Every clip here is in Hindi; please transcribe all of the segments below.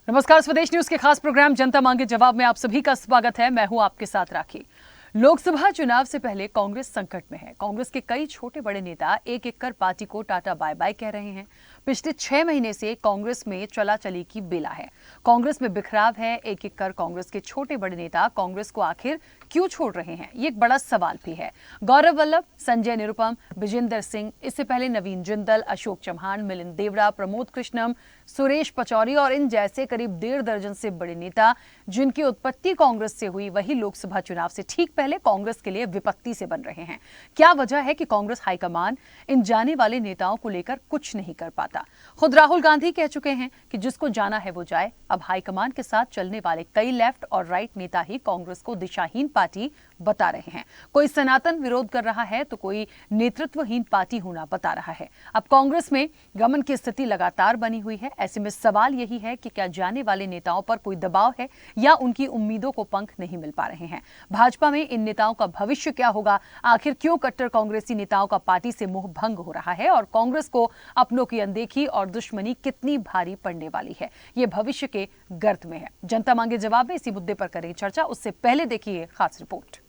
नमस्कार, स्वदेश न्यूज के खास प्रोग्राम जनता मांगे जवाब में आप सभी का स्वागत है। मैं हूं आपके साथ राखी। लोकसभा चुनाव से पहले कांग्रेस संकट में है। कांग्रेस के कई छोटे बड़े नेता एक एक कर पार्टी को टाटा बाय बाय कह रहे हैं। पिछले 6 महीने से कांग्रेस में चला-चली की बेला है। कांग्रेस में बिखराव है। एक एक कर कांग्रेस के छोटे बड़े नेता कांग्रेस को आखिर क्यों छोड़ रहे हैं, ये एक बड़ा सवाल भी है। गौरव वल्लभ, संजय निरुपम, विजेंद्र सिंह, इससे पहले नवीन जिंदल, अशोक चव्हाण, मिलिंद देवड़ा, प्रमोद कृष्णम, सुरेश पचौरी और इन जैसे करीब 1.5 दर्जन से बड़े नेता जिनकी उत्पत्ति कांग्रेस से हुई, वही लोकसभा चुनाव से ठीक पहले कांग्रेस के लिए विपत्ति से बन रहे हैं। क्या वजह है कि कांग्रेस हाईकमान इन जाने वाले नेताओं को लेकर कुछ नहीं कर पाता? खुद राहुल गांधी कह चुके हैं कि जिसको जाना है वो जाए। अब हाईकमान के साथ चलने वाले कई लेफ्ट और राइट नेता ही कांग्रेस को दिशाहीन पार्टी बता रहे हैं। कोई सनातन विरोध कर रहा है तो कोई नेतृत्वहीन पार्टी होना बता रहा है। अब कांग्रेस में गमन की स्थिति लगातार बनी हुई है। ऐसे में सवाल यही है कि क्या जाने वाले नेताओं पर कोई दबाव है या उनकी उम्मीदों को पंख नहीं मिल पा रहे हैं? भाजपा में इन नेताओं का भविष्य क्या होगा? आखिर क्यों कट्टर कांग्रेसी नेताओं का पार्टी से मोह भंग हो रहा है और कांग्रेस को अपनों की अनदेखी और दुश्मनी कितनी भारी पड़ने वाली है? ये भविष्य के गर्त में है। जनता मांगे जवाब में इसी मुद्दे पर करें चर्चा। उससे पहले देखिए खास रिपोर्ट।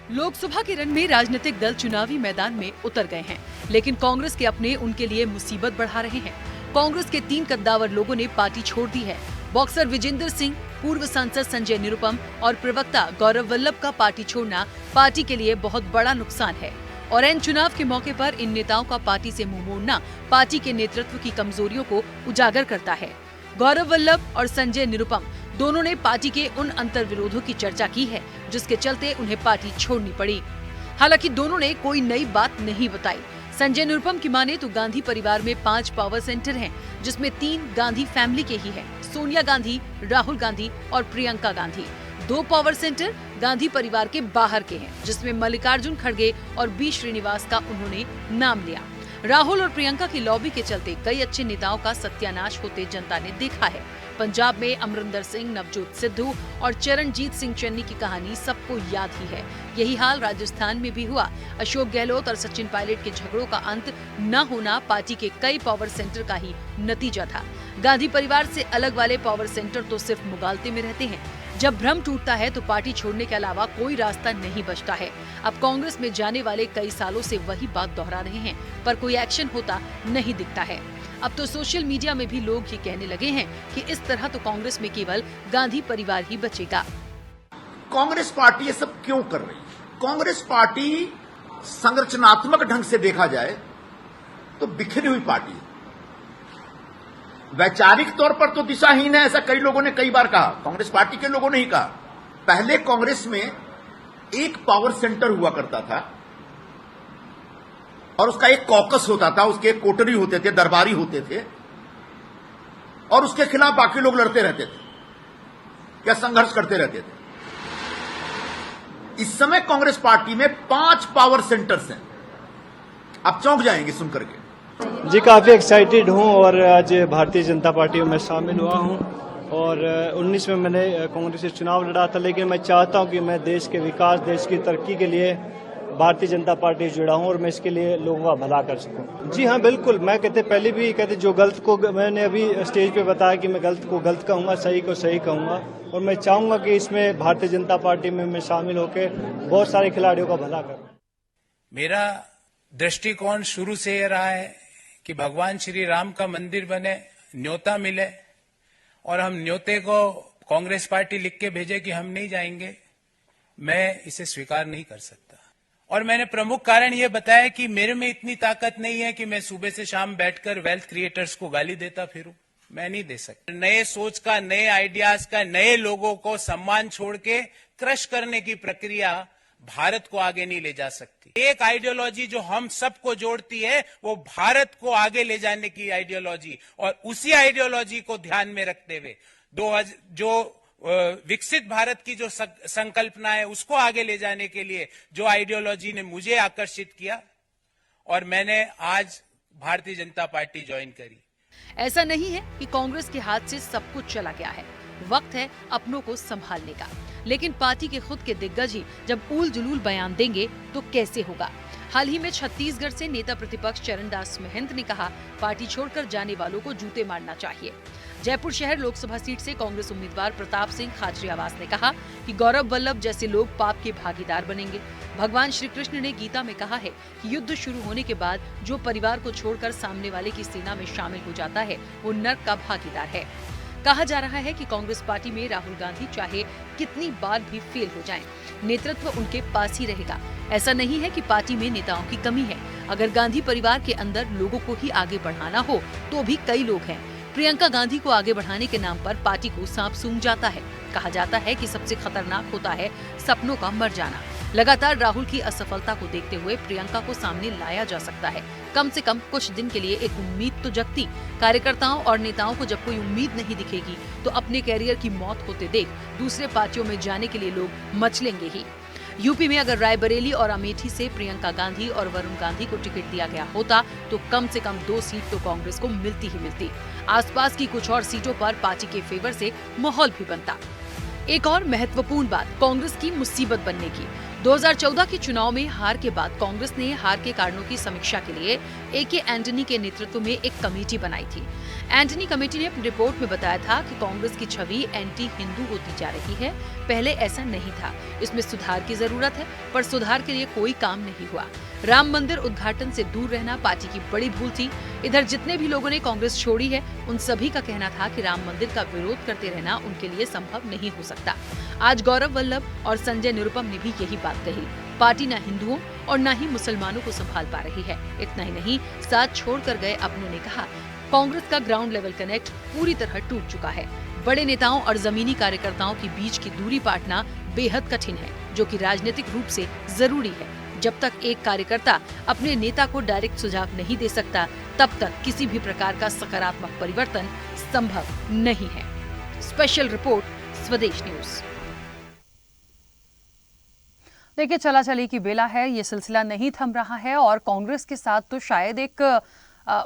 लोकसभा के रण में राजनीतिक दल चुनावी मैदान में उतर गए हैं, लेकिन कांग्रेस के अपने उनके लिए मुसीबत बढ़ा रहे हैं। कांग्रेस के 3 कद्दावर लोगों ने पार्टी छोड़ दी है। बॉक्सर विजेंद्र सिंह, पूर्व सांसद संजय निरुपम और प्रवक्ता गौरव वल्लभ का पार्टी छोड़ना पार्टी के लिए बहुत बड़ा नुकसान है। और एन चुनाव के मौके पर इन नेताओं का पार्टी से मुंह मोड़ना पार्टी के नेतृत्व की कमजोरियों को उजागर करता है। गौरव वल्लभ और संजय निरुपम दोनों ने पार्टी के उन अंतर विरोधों की चर्चा की है जिसके चलते उन्हें पार्टी छोड़नी पड़ी। हालांकि दोनों ने कोई नई बात नहीं बताई। संजय निरुपम की माने तो गांधी परिवार में 5 पावर सेंटर हैं, जिसमें 3 गांधी फैमिली के ही हैं। सोनिया गांधी, राहुल गांधी और प्रियंका गांधी। 2 पावर सेंटर गांधी परिवार के बाहर के हैं, जिसमें मल्लिकार्जुन खड़गे और बी श्रीनिवास का उन्होंने नाम लिया। राहुल और प्रियंका की लॉबी के चलते कई अच्छे नेताओं का सत्यानाश होते जनता ने देखा है। पंजाब में अमरिंदर सिंह, नवजोत सिद्धू और चरणजीत सिंह चन्नी की कहानी सबको याद ही है। यही हाल राजस्थान में भी हुआ। अशोक गहलोत और सचिन पायलट के झगड़ों का अंत न होना पार्टी के कई पावर सेंटर का ही नतीजा था। गांधी परिवार से अलग वाले पावर सेंटर तो सिर्फ मुगालते में रहते हैं। जब भ्रम टूटता है तो पार्टी छोड़ने के अलावा कोई रास्ता नहीं बचता है। अब कांग्रेस में जाने वाले कई सालों से वही बात दोहरा रहे हैं, पर कोई एक्शन होता नहीं दिखता है। अब तो सोशल मीडिया में भी लोग ये कहने लगे हैं कि इस तरह तो कांग्रेस में केवल गांधी परिवार ही बचेगा। कांग्रेस पार्टी ये सब क्यों कर रही है? कांग्रेस पार्टी संरचनात्मक ढंग से देखा जाए तो बिखरी हुई पार्टी है। वैचारिक तौर पर तो दिशाहीन है, ऐसा कई लोगों ने कई बार कहा। कांग्रेस पार्टी के लोगों ने ही कहा। पहले कांग्रेस में एक पावर सेंटर हुआ करता था और उसका एक कॉकस होता था, उसके एक कोटरी होते थे, दरबारी होते थे और उसके खिलाफ बाकी लोग लड़ते रहते थे या संघर्ष करते रहते थे। इस समय कांग्रेस पार्टी में 5 पावर सेंटर्स हैं। आप चौंक जाएंगे सुनकर के। जी, काफ़ी एक्साइटेड हूँ और आज भारतीय जनता पार्टी में शामिल हुआ हूँ। और 19 में मैंने कांग्रेस से चुनाव लड़ा था, लेकिन मैं चाहता हूँ कि मैं देश के विकास, देश की तरक्की के लिए भारतीय जनता पार्टी से जुड़ा हूँ और मैं इसके लिए लोगों का भला कर सकूँ। जी हाँ, बिल्कुल। मैं पहले भी कहते जो गलत को, मैंने अभी स्टेज पे बताया कि मैं गलत को गलत कहूँगा, सही को सही कहूँगा और मैं चाहूँगा कि इसमें भारतीय जनता पार्टी में मैं शामिल होकर बहुत सारे खिलाड़ियों का भला करूँ। मेरा दृष्टिकोण शुरू से ये रहा है कि भगवान श्री राम का मंदिर बने, न्योता मिले और हम न्योते को कांग्रेस पार्टी लिख के भेजे कि हम नहीं जाएंगे, मैं इसे स्वीकार नहीं कर सकता। और मैंने प्रमुख कारण यह बताया कि मेरे में इतनी ताकत नहीं है कि मैं सुबह से शाम बैठकर वेल्थ क्रिएटर्स को गाली देता फिरूं। मैं नहीं दे सकता। नए सोच का, नए आइडियाज का, नए लोगों को सम्मान छोड़ के क्रश करने की प्रक्रिया भारत को आगे नहीं ले जा सकती। एक आइडियोलॉजी जो हम सबको जोड़ती है वो भारत को आगे ले जाने की आइडियोलॉजी, और उसी आइडियोलॉजी को ध्यान में रखते हुए जो विकसित भारत की जो संकल्पना है उसको आगे ले जाने के लिए जो आइडियोलॉजी ने मुझे आकर्षित किया और मैंने आज भारतीय जनता पार्टी ज्वाइन करी। ऐसा नहीं है कि कांग्रेस के हाथ से सब कुछ चला गया है, वक्त है अपनों को संभालने का। लेकिन पार्टी के खुद के दिग्गज ही जब ऊल जुलूल बयान देंगे तो कैसे होगा। हाल ही में छत्तीसगढ़ से नेता प्रतिपक्ष चरणदास महंत ने कहा, पार्टी छोड़कर जाने वालों को जूते मारना चाहिए। जयपुर शहर लोकसभा सीट से कांग्रेस उम्मीदवार प्रताप सिंह खाचरियावास ने कहा कि गौरव वल्लभ जैसे लोग पाप के भागीदार बनेंगे। भगवान श्री कृष्ण ने गीता में कहा है कि युद्ध शुरू होने के बाद जो परिवार को छोड़कर सामने वाले की सेना में शामिल हो जाता है वो नर्क का भागीदार है। कहा जा रहा है कि कांग्रेस पार्टी में राहुल गांधी चाहे कितनी बार भी फेल हो जाएं, नेतृत्व उनके पास ही रहेगा। ऐसा नहीं है कि पार्टी में नेताओं की कमी है। अगर गांधी परिवार के अंदर लोगों को ही आगे बढ़ाना हो तो भी कई लोग हैं। प्रियंका गांधी को आगे बढ़ाने के नाम पर पार्टी को सांप सूंघ जाता है। कहा जाता है कि सबसे खतरनाक होता है सपनों का मर जाना। लगातार राहुल की असफलता को देखते हुए प्रियंका को सामने लाया जा सकता है। कम से कम कुछ दिन के लिए एक उम्मीद तो जगती। कार्यकर्ताओं और नेताओं को जब कोई उम्मीद नहीं दिखेगी तो अपने कैरियर की मौत होते देख दूसरे पार्टियों में जाने के लिए लोग मचलेंगे ही। यूपी में अगर रायबरेली और अमेठी से प्रियंका गांधी और वरुण गांधी को टिकट दिया गया होता तो कम से कम 2 सीट तो कांग्रेस को मिलती ही मिलती। आसपास की कुछ और सीटों पर पार्टी के फेवर से माहौल भी बनता। एक और महत्वपूर्ण बात कांग्रेस की मुसीबत बनने की। 2014 के चुनाव में हार के बाद कांग्रेस ने हार के कारणों की समीक्षा के लिए ए.के. एंटनी के नेतृत्व में एक कमेटी बनाई थी। एंटनी कमेटी ने अपनी रिपोर्ट में बताया था कि कांग्रेस की छवि एंटी हिंदू होती जा रही है। पहले ऐसा नहीं था, इसमें सुधार की जरूरत है, पर सुधार के लिए कोई काम नहीं हुआ। राम मंदिर उद्घाटन से दूर रहना पार्टी की बड़ी भूल थी। इधर जितने भी लोगों ने कांग्रेस छोड़ी है उन सभी का कहना था कि राम मंदिर का विरोध करते रहना उनके लिए संभव नहीं हो सकता। आज गौरव वल्लभ और संजय निरुपम ने भी यही बात कही। पार्टी न हिंदुओं और न ही मुसलमानों को संभाल पा रही है। इतना ही नहीं, साथ छोड़कर गए अपनों ने कहा, कांग्रेस का ग्राउंड लेवल कनेक्ट पूरी तरह टूट चुका है। बड़े नेताओं और जमीनी कार्यकर्ताओं के बीच की दूरी पाटना बेहद कठिन है, जो कि राजनीतिक रूप से जरूरी है। जब तक एक कार्यकर्ता अपने नेता को डायरेक्ट सुझाव नहीं दे सकता, तब तक किसी भी प्रकार का सकारात्मक परिवर्तन संभव नहीं है। स्पेशल रिपोर्ट, स्वदेश न्यूज। देखिए, चला चली की बेला है, ये सिलसिला नहीं थम रहा है और कांग्रेस के साथ तो शायद एक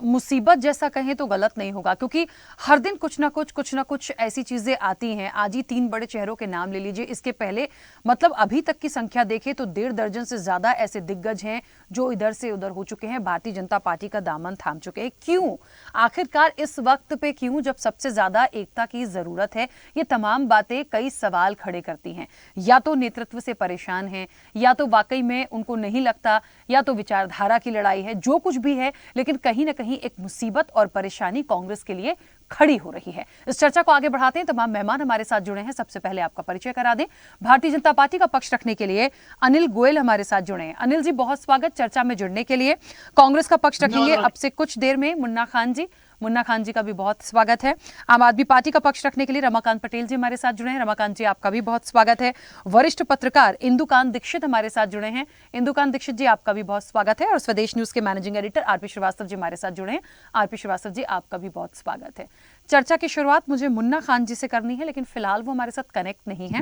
मुसीबत जैसा कहें तो गलत नहीं होगा, क्योंकि हर दिन कुछ ना कुछ ऐसी चीजें आती हैं। आज ही 3 बड़े चेहरों के नाम ले लीजिए। इसके पहले मतलब अभी तक की संख्या देखें तो 1.5 दर्जन से ज्यादा ऐसे दिग्गज हैं जो इधर से उधर हो चुके हैं, भारतीय जनता पार्टी का दामन थाम चुके हैं। क्यों? आखिरकार इस वक्त पे क्यों, जब सबसे ज्यादा एकता की जरूरत है? ये तमाम बातें कई सवाल खड़े करती हैं। या तो नेतृत्व से परेशान हैं, या तो वाकई में उनको नहीं लगता, या तो विचारधारा की लड़ाई है। जो कुछ भी है, लेकिन कहीं कहीं एक मुसीबत और परेशानी कांग्रेस के लिए खड़ी हो रही है। इस चर्चा को आगे बढ़ाते हैं। तमाम मेहमान हमारे साथ जुड़े हैं। सबसे पहले आपका परिचय करा दें। भारतीय जनता पार्टी का पक्ष रखने के लिए अनिल गोयल हमारे साथ जुड़े हैं। अनिल जी, बहुत स्वागत चर्चा में जुड़ने के लिए। कांग्रेस का पक्ष रखेंगे अब से कुछ देर में मुन्ना खान जी। मुन्ना खान जी का भी बहुत स्वागत है। आम आदमी पार्टी का पक्ष रखने के लिए रमाकांत पटेल जी हमारे साथ जुड़े हैं। रमाकांत जी, आपका भी बहुत स्वागत है। वरिष्ठ पत्रकार इंदुकांत दीक्षित हमारे साथ जुड़े हैं। इंदुकांत दीक्षित जी, आपका भी बहुत स्वागत है। और स्वदेश न्यूज के managing editor RP Srivastava ji हमारे साथ जुड़े हैं। आरपी श्रीवास्तव जी, आपका भी बहुत स्वागत है। चर्चा की शुरुआत मुझे मुन्ना खान जी से करनी है, लेकिन फिलहाल वो हमारे साथ कनेक्ट नहीं है,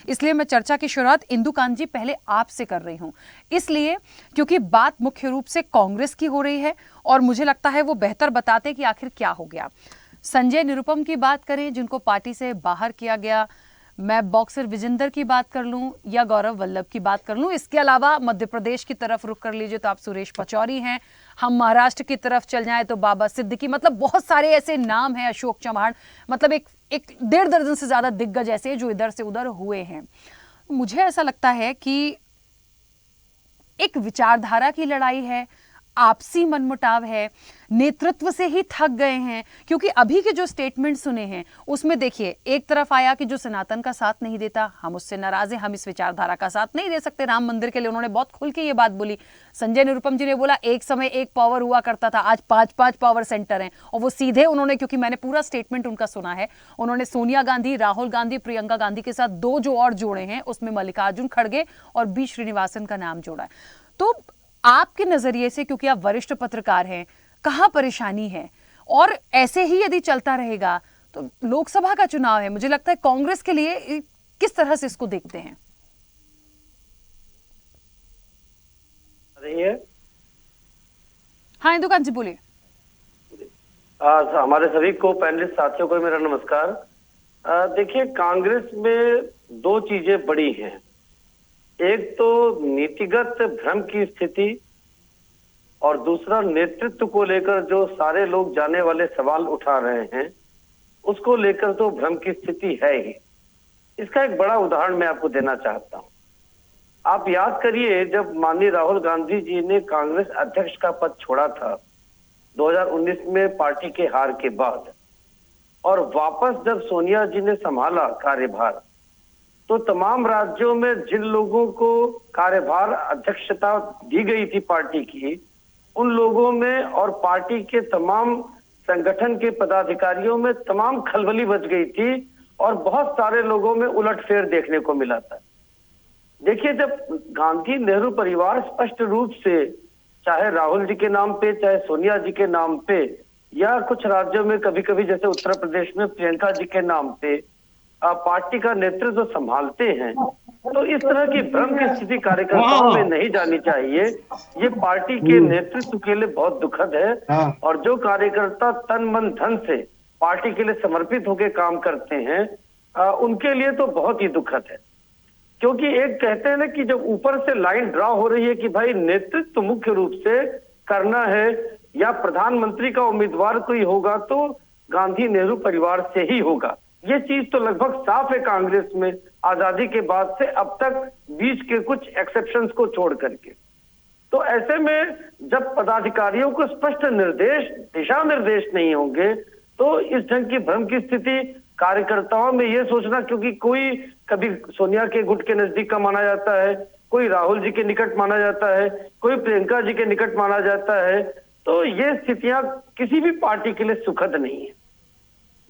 इसलिए मैं चर्चा की शुरुआत इंदुकांत जी पहले आपसे कर रही हूं। इसलिए क्योंकि बात मुख्य रूप से कांग्रेस की हो रही है और मुझे लगता है वो बेहतर बताते कि आखिर क्या हो गया। संजय निरुपम की बात करें जिनको पार्टी से बाहर किया गया, मैं बॉक्सर विजेंदर की बात कर लूं या गौरव वल्लभ की बात कर लूं। इसके अलावा मध्य प्रदेश की तरफ रुख कर लीजिए तो आप सुरेश पचौरी हैं। हम महाराष्ट्र की तरफ चल जाएं तो बाबा सिद्दीकी, मतलब बहुत सारे ऐसे नाम हैं, अशोक चव्हाण, मतलब एक 1.5 दर्जन से ज्यादा दिग्गज ऐसे जो इधर से उधर हुए हैं। मुझे ऐसा लगता है कि एक विचारधारा की लड़ाई है, आपसी मनमुटाव है, नेतृत्व से ही थक गए हैं। क्योंकि अभी के जो स्टेटमेंट सुने हैं उसमें देखिए, एक तरफ आया कि जो सनातन का साथ नहीं देता, हम उससे नाराज हैं, हम इस विचारधारा का साथ नहीं दे सकते। राम मंदिर के लिए उन्होंने बहुत खुल के ये बात बोली। संजय निरुपम जी ने बोला एक समय एक पावर हुआ करता था, आज 5-5 पावर सेंटर हैं। और वो सीधे उन्होंने, क्योंकि मैंने पूरा स्टेटमेंट उनका सुना है, उन्होंने सोनिया गांधी, राहुल गांधी, प्रियंका गांधी के साथ 2 जो और जोड़े हैं उसमें मल्लिकार्जुन खड़गे और बी श्रीनिवासन का नाम जोड़ा है। तो आपके नजरिए से, क्योंकि आप वरिष्ठ पत्रकार हैं, कहां परेशानी है? और ऐसे ही यदि चलता रहेगा तो लोकसभा का चुनाव है, मुझे लगता है कांग्रेस के लिए किस तरह से इसको देखते हैं? रही है। हाँ इंदुकांत जी बोलिए। हमारे सभी को पैनलिस्ट साथियों को मेरा नमस्कार। देखिए, कांग्रेस में दो चीजें बड़ी हैं। एक तो नीतिगत भ्रम की स्थिति और दूसरा नेतृत्व को लेकर जो सारे लोग जाने वाले सवाल उठा रहे हैं, उसको लेकर तो भ्रम की स्थिति है ही। इसका एक बड़ा उदाहरण मैं आपको देना चाहता हूं। आप याद करिए, जब माननीय राहुल गांधी जी ने कांग्रेस अध्यक्ष का पद छोड़ा था 2019 में पार्टी के हार के बाद, और वापस जब सोनिया जी ने संभाला कार्यभार, तो तमाम राज्यों में जिन लोगों को कार्यभार अध्यक्षता दी गई थी पार्टी की, उन लोगों में और पार्टी के तमाम संगठन के पदाधिकारियों में तमाम खलबली मच गई थी और बहुत सारे लोगों में उलटफेर देखने को मिला था। देखिए, जब गांधी नेहरू परिवार स्पष्ट रूप से, चाहे राहुल जी के नाम पे, चाहे सोनिया जी के नाम पे, या कुछ राज्यों में कभी कभी जैसे उत्तर प्रदेश में प्रियंका जी के नाम पे पार्टी का नेतृत्व संभालते हैं, तो इस तरह की भ्रम की स्थिति कार्यकर्ताओं में नहीं जानी चाहिए। ये पार्टी के नेतृत्व के लिए बहुत दुखद है, और जो कार्यकर्ता तन मन धन से पार्टी के लिए समर्पित होकर काम करते हैं, उनके लिए तो बहुत ही दुखद है। क्योंकि एक कहते हैं ना कि जब ऊपर से लाइन ड्रा हो रही है कि भाई नेतृत्व मुख्य रूप से करना है या प्रधानमंत्री का उम्मीदवार कोई होगा तो गांधी नेहरू परिवार से ही होगा, ये चीज तो लगभग साफ है कांग्रेस में आजादी के बाद से अब तक, बीच के कुछ एक्सेप्शंस को छोड़ करके। तो ऐसे में जब पदाधिकारियों को स्पष्ट निर्देश, दिशा निर्देश नहीं होंगे, तो इस ढंग की भ्रम की स्थिति कार्यकर्ताओं में ये सोचना, क्योंकि कोई कभी सोनिया के गुट के नजदीक का माना जाता है, कोई राहुल जी के निकट माना जाता है, कोई प्रियंका जी के निकट माना जाता है, तो ये स्थितियां किसी भी पार्टी के लिए सुखद नहीं है।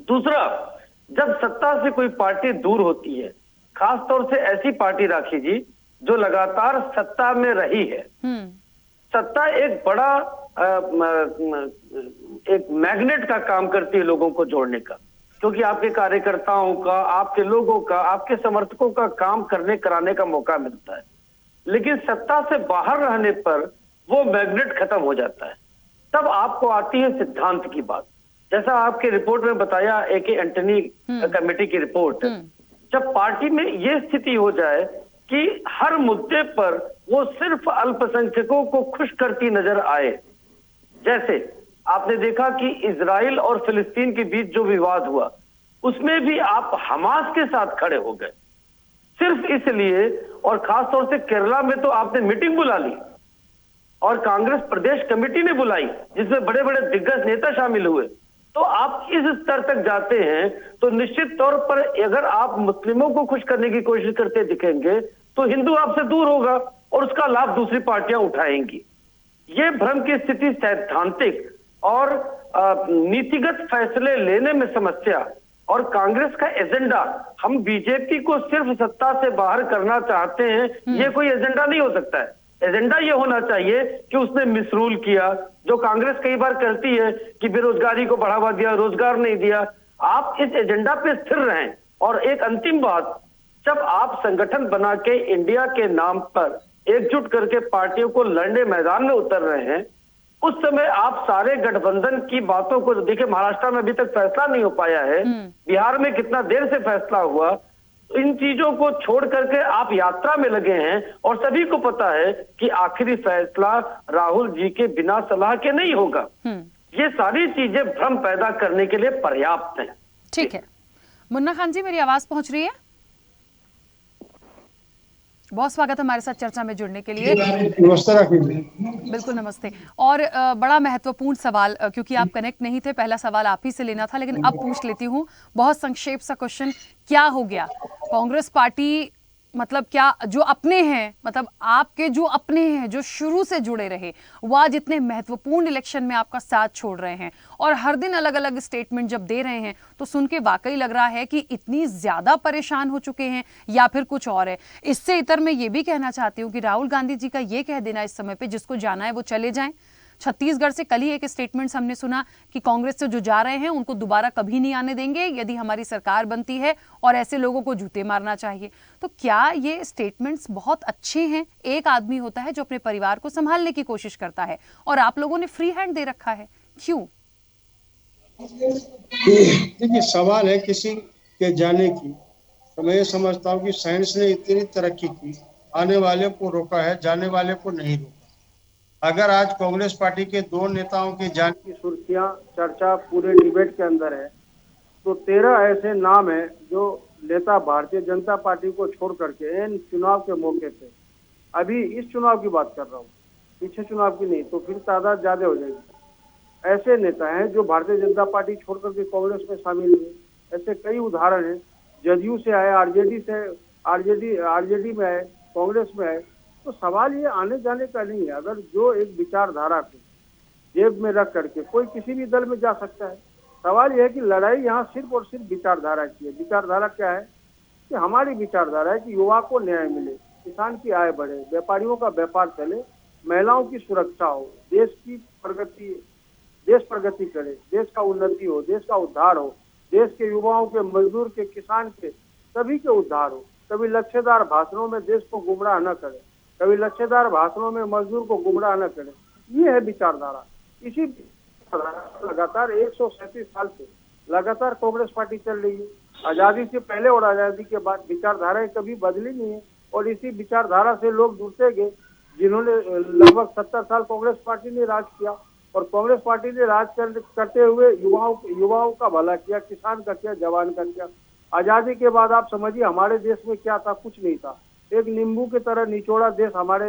दूसरा, जब सत्ता से कोई पार्टी दूर होती है, खासतौर से ऐसी पार्टी राखी जी जो लगातार सत्ता में रही है, सत्ता एक बड़ा एक मैग्नेट का काम करती है लोगों को जोड़ने का, क्योंकि आपके कार्यकर्ताओं का, आपके लोगों का, आपके समर्थकों का काम करने कराने का मौका मिलता है। लेकिन सत्ता से बाहर रहने पर वो मैग्नेट खत्म हो जाता है। तब आपको आती है सिद्धांत की बात। जैसा आपके रिपोर्ट में बताया, ए.के. एंटनी कमेटी की रिपोर्ट, जब पार्टी में ये स्थिति हो जाए कि हर मुद्दे पर वो सिर्फ अल्पसंख्यकों को खुश करती नजर आए, जैसे आपने देखा कि इजराइल और फिलिस्तीन के बीच जो विवाद हुआ, उसमें भी आप हमास के साथ खड़े हो गए सिर्फ इसलिए, और खासतौर से केरला में तो आपने मीटिंग बुला ली और कांग्रेस प्रदेश कमेटी ने बुलाई, जिसमें बड़े बड़े दिग्गज नेता शामिल हुए। तो आप इस स्तर तक जाते हैं तो निश्चित तौर पर अगर आप मुस्लिमों को खुश करने की कोशिश करते दिखेंगे तो हिंदू आपसे दूर होगा और उसका लाभ दूसरी पार्टियां उठाएंगी। ये भ्रम की स्थिति सैद्धांतिक और नीतिगत फैसले लेने में समस्या, और कांग्रेस का एजेंडा, हम बीजेपी को सिर्फ सत्ता से बाहर करना चाहते हैं, ये कोई एजेंडा नहीं हो सकता है। एजेंडा ये होना चाहिए कि उसने मिसरूल किया, जो कांग्रेस कई बार करती है कि बेरोजगारी को बढ़ावा दिया, रोजगार नहीं दिया। आप इस एजेंडा पे स्थिर रहें। और एक अंतिम बात, जब आप संगठन बना के इंडिया के नाम पर एकजुट करके पार्टियों को लड़ने मैदान में उतर रहे हैं, उस समय आप सारे गठबंधन की बातों को देखिए। महाराष्ट्र में अभी तक फैसला नहीं हो पाया है, बिहार में कितना देर से फैसला हुआ, इन चीजों को छोड़ करके आप यात्रा में लगे हैं और सभी को पता है कि आखिरी फैसला राहुल जी के बिना सलाह के नहीं होगा। ये सारी चीजें भ्रम पैदा करने के लिए पर्याप्त हैं। ठीक है, मुन्ना खान जी, मेरी आवाज पहुंच रही है? बहुत स्वागत है हमारे साथ चर्चा में जुड़ने के लिए। नमस्ते राखी जी। बिल्कुल नमस्ते। और बड़ा महत्वपूर्ण सवाल, क्योंकि आप कनेक्ट नहीं थे, पहला सवाल आप ही से लेना था, लेकिन अब पूछ लेती हूँ। बहुत संक्षेप सा क्वेश्चन, क्या हो गया कांग्रेस पार्टी, मतलब क्या जो अपने हैं, मतलब आपके जो अपने हैं, जो शुरू से जुड़े रहे, वो आज इतने महत्वपूर्ण इलेक्शन में आपका साथ छोड़ रहे हैं और हर दिन अलग अलग स्टेटमेंट जब दे रहे हैं, तो सुन के वाकई लग रहा है कि इतनी ज्यादा परेशान हो चुके हैं या फिर कुछ और है। इससे इतर मैं ये भी कहना चाहती हूँ कि राहुल गांधी जी का ये कह देना इस समय पे जिसको जाना है वो चले जाएं। छत्तीसगढ़ से कल ही एक स्टेटमेंट हमने सुना कि कांग्रेस से जो जा रहे हैं उनको दोबारा कभी नहीं आने देंगे यदि हमारी सरकार बनती है, और ऐसे लोगों को जूते मारना चाहिए। तो क्या ये स्टेटमेंट्स बहुत अच्छे हैं? एक आदमी होता है जो अपने परिवार को संभालने की कोशिश करता है और आप लोगों ने फ्री हैंड दे रखा है, क्यों? देखिए, सवाल है किसी के जाने की, तो मैं ये समझता हूँ कि साइंस ने इतनी तरक्की की, आने वाले को रोका है, जाने वाले को नहीं रोका। अगर आज कांग्रेस पार्टी के दो नेताओं के जाने की सुर्खियां चर्चा पूरे डिबेट के अंदर है, तो 13 ऐसे नाम है जो नेता भारतीय जनता पार्टी को छोड़ करके इन चुनाव के मौके पे, अभी इस चुनाव की बात कर रहा हूँ, पीछे चुनाव की नहीं, तो फिर तादाद ज्यादा हो जाएगी। ऐसे नेता हैं जो भारतीय जनता पार्टी छोड़ करके कांग्रेस में शामिल हुए। ऐसे कई उदाहरण हैं, जदयू से आए, आरजेडी में आए, कांग्रेस में आए। तो सवाल ये आने जाने का नहीं है। अगर जो एक विचारधारा को जेब में रख करके कोई किसी भी दल में जा सकता है। सवाल यह है कि लड़ाई यहाँ सिर्फ और सिर्फ विचारधारा की है। विचारधारा क्या है कि हमारी विचारधारा है कि युवा को न्याय मिले, किसान की आय बढ़े, व्यापारियों का व्यापार चले, महिलाओं की सुरक्षा हो, देश प्रगति करे, देश का उन्नति हो, देश का उद्धार हो, देश के युवाओं के, मजदूर के, किसान के, सभी के उद्धार हो। कभी लक्ष्यदार भाषणों में देश को गुमराह न करे, कभी लक्ष्यदार भाषणों में मजदूर को गुमराह न करे। ये है विचारधारा। इसी लगातार 137 साल से लगातार कांग्रेस पार्टी चल रही है। आजादी से पहले और आजादी के बाद विचारधाराएं कभी बदली नहीं है और इसी विचारधारा से लोग जुड़ते गए, जिन्होंने लगभग 70 साल कांग्रेस पार्टी ने राज किया और कांग्रेस पार्टी ने राज करते हुए युवाओं का भला किया, किसान का किया, जवान का किया। आजादी के बाद आप समझिए हमारे देश में क्या था, कुछ नहीं था। एक नींबू की तरह निचोड़ा देश हमारे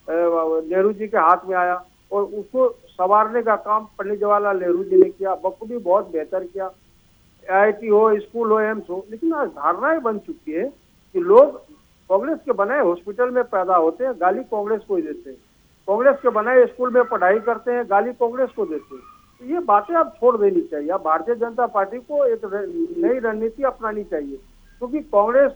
नेहरू जी के हाथ में आया और उसको संवारने का काम पंडित जवाहरलाल नेहरू जी ने किया, बखूबी बहुत बेहतर किया। IIT हो, स्कूल हो, एम्स हो, लेकिन आज धारणाएं बन चुकी है कि लोग कांग्रेस के बनाए हॉस्पिटल में पैदा होते हैं, गाली कांग्रेस को ही देते हैं। कांग्रेस के बनाए स्कूल में पढ़ाई करते हैं, गाली कांग्रेस को देते हैं। तो ये बातें अब छोड़ देनी चाहिए। अब भारतीय जनता पार्टी को एक नई रणनीति अपनानी चाहिए, क्योंकि कांग्रेस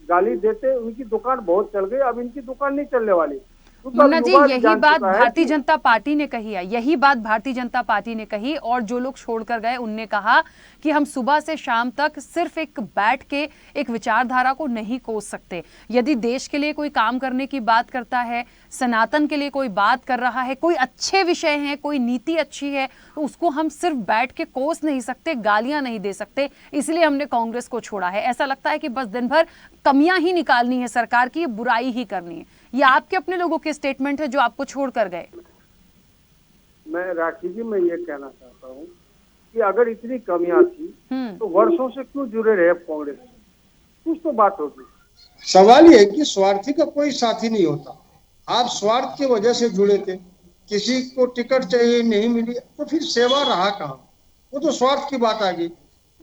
गाली देते, उनकी दुकान बहुत चल गई, अब इनकी दुकान नहीं चलने वाली। मुन्ना जी, यही बात भारतीय जनता पार्टी ने कही है, यही बात भारतीय जनता पार्टी ने कही और जो लोग छोड़कर गए उनने कहा कि हम सुबह से शाम तक सिर्फ एक बैठ के एक विचारधारा को नहीं कोस सकते। यदि देश के लिए कोई काम करने की बात करता है, सनातन के लिए कोई बात कर रहा है, कोई अच्छे विषय हैं, कोई नीति अच्छी है, तो उसको हम सिर्फ बैठ के कोस नहीं सकते, गालियां नहीं दे सकते। इसलिए हमने कांग्रेस को छोड़ा है। ऐसा लगता है कि बस दिन भर कमियां ही निकालनी है सरकार की, बुराई ही करनी है। ये आपके अपने लोगों के स्टेटमेंट है जो आपको छोड़कर गए। मैं राखी जी, मैं ये कहना चाहता हूँ कि अगर इतनी कमियां थी तो वर्षों से क्यों जुड़े रहे कांग्रेस? कुछ तो बात होगी। सवाल ये है कि स्वार्थी का कोई साथी नहीं होता। आप स्वार्थ की वजह से जुड़े थे, किसी को टिकट चाहिए, नहीं मिली, तो फिर सेवा रहा कहाँ? वो तो स्वार्थ की बात आ गई।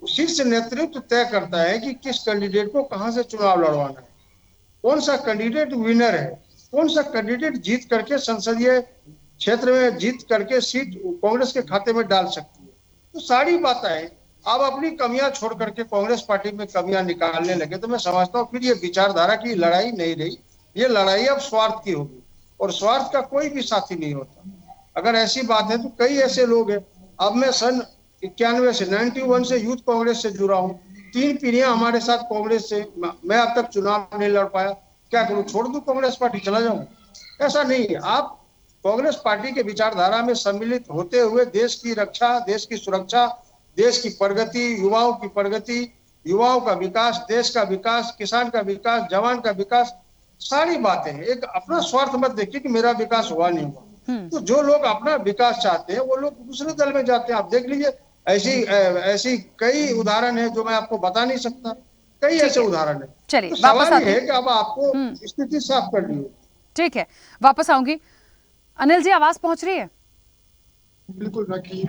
शीर्ष नेतृत्व तय करता है कि किस कैंडिडेट को कहां से चुनाव लड़वाना है, कौन सा कैंडिडेट विनर है, कौन सा कैंडिडेट जीत करके संसदीय क्षेत्र में जीत करके सीट कांग्रेस के खाते में डाल सकती है। तो सारी बातें हैं। आप अपनी कमियां छोड़ करके कांग्रेस पार्टी में कमियां निकालने लगे, तो मैं समझता हूँ फिर ये विचारधारा की लड़ाई नहीं रही, ये लड़ाई अब स्वार्थ की होगी और स्वार्थ का कोई भी साथी नहीं होता। अगर ऐसी बात है तो कई ऐसे लोग हैं। अब मैं सन 91 से 91 से यूथ कांग्रेस से जुड़ा हूँ, 3 पीढ़ियां हमारे साथ कांग्रेस से। मैं अब तक चुनाव नहीं लड़ पाया, क्या करूं? छोड़ दूं कांग्रेस पार्टी, चला जाऊं? ऐसा नहीं है। आप कांग्रेस पार्टी के विचारधारा में सम्मिलित होते हुए देश की रक्षा, देश की सुरक्षा, देश की प्रगति, युवाओं की प्रगति, युवाओं का विकास, देश का विकास, किसान का विकास, जवान का विकास, सारी बातें हैं। एक अपना स्वार्थ मत देखिए कि मेरा विकास हुआ नहीं हुआ। तो जो लोग अपना विकास चाहते हैं वो लोग दूसरे दल में जाते हैं। आप देख लीजिए, ऐसी कई उदाहरण है जो मैं आपको बता नहीं सकता। कई ऐसे उदाहरण है। चलिए, तो सवाल ये है कि अब आपको स्थिति साफ करनी है। ठीक है, वापस आऊंगी। अनिल जी, आवाज पहुंच रही है? बिल्कुल रखिए।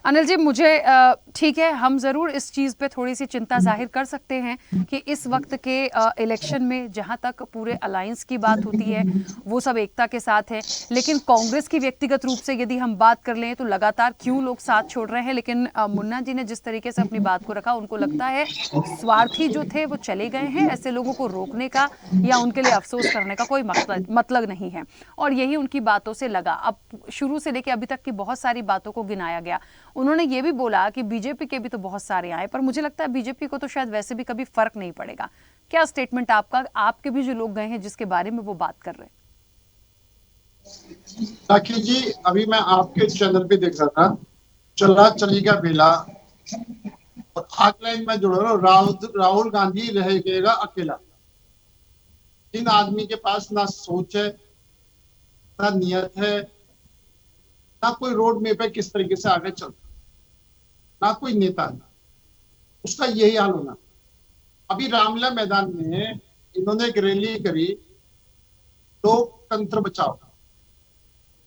अनिल जी, मुझे ठीक है, हम ज़रूर इस चीज़ पे थोड़ी सी चिंता जाहिर कर सकते हैं कि इस वक्त के इलेक्शन में जहां तक पूरे अलायंस की बात होती है वो सब एकता के साथ है, लेकिन कांग्रेस की व्यक्तिगत रूप से यदि हम बात कर लें तो लगातार क्यों लोग साथ छोड़ रहे हैं। लेकिन मुन्ना जी ने जिस तरीके से अपनी बात को रखा, उनको लगता है स्वार्थी जो थे वो चले गए हैं, ऐसे लोगों को रोकने का या उनके लिए अफसोस करने का कोई मतलब नहीं है, और यही उनकी बातों से लगा। अब शुरू से लेकर अभी तक की बहुत सारी बातों को गिनाया गया। उन्होंने ये भी बोला कि बीजेपी के भी तो बहुत सारे आए, पर मुझे लगता है बीजेपी को तो शायद वैसे भी कभी फर्क नहीं पड़ेगा। क्या स्टेटमेंट आपका, आपके भी जो लोग गए हैं जिसके बारे में वो बात कर रहे हैं? राखी जी, अभी मैं आपके चैनल पे देख रहा था चला चलेगा बेला, और आखिरी लाइन में जोड़ रहा हूँ, राहुल गांधी रहेगा अकेला। इन आदमी के पास ना सोच है, ना नियत है, ना कोई रोड मैप है किस तरीके से आगे चलता, ना कोई नेता है। उसका यही हाल होना। अभी रामलीला मैदान में इन्होंने एक रैली करी, लोकतंत्र बचाओ।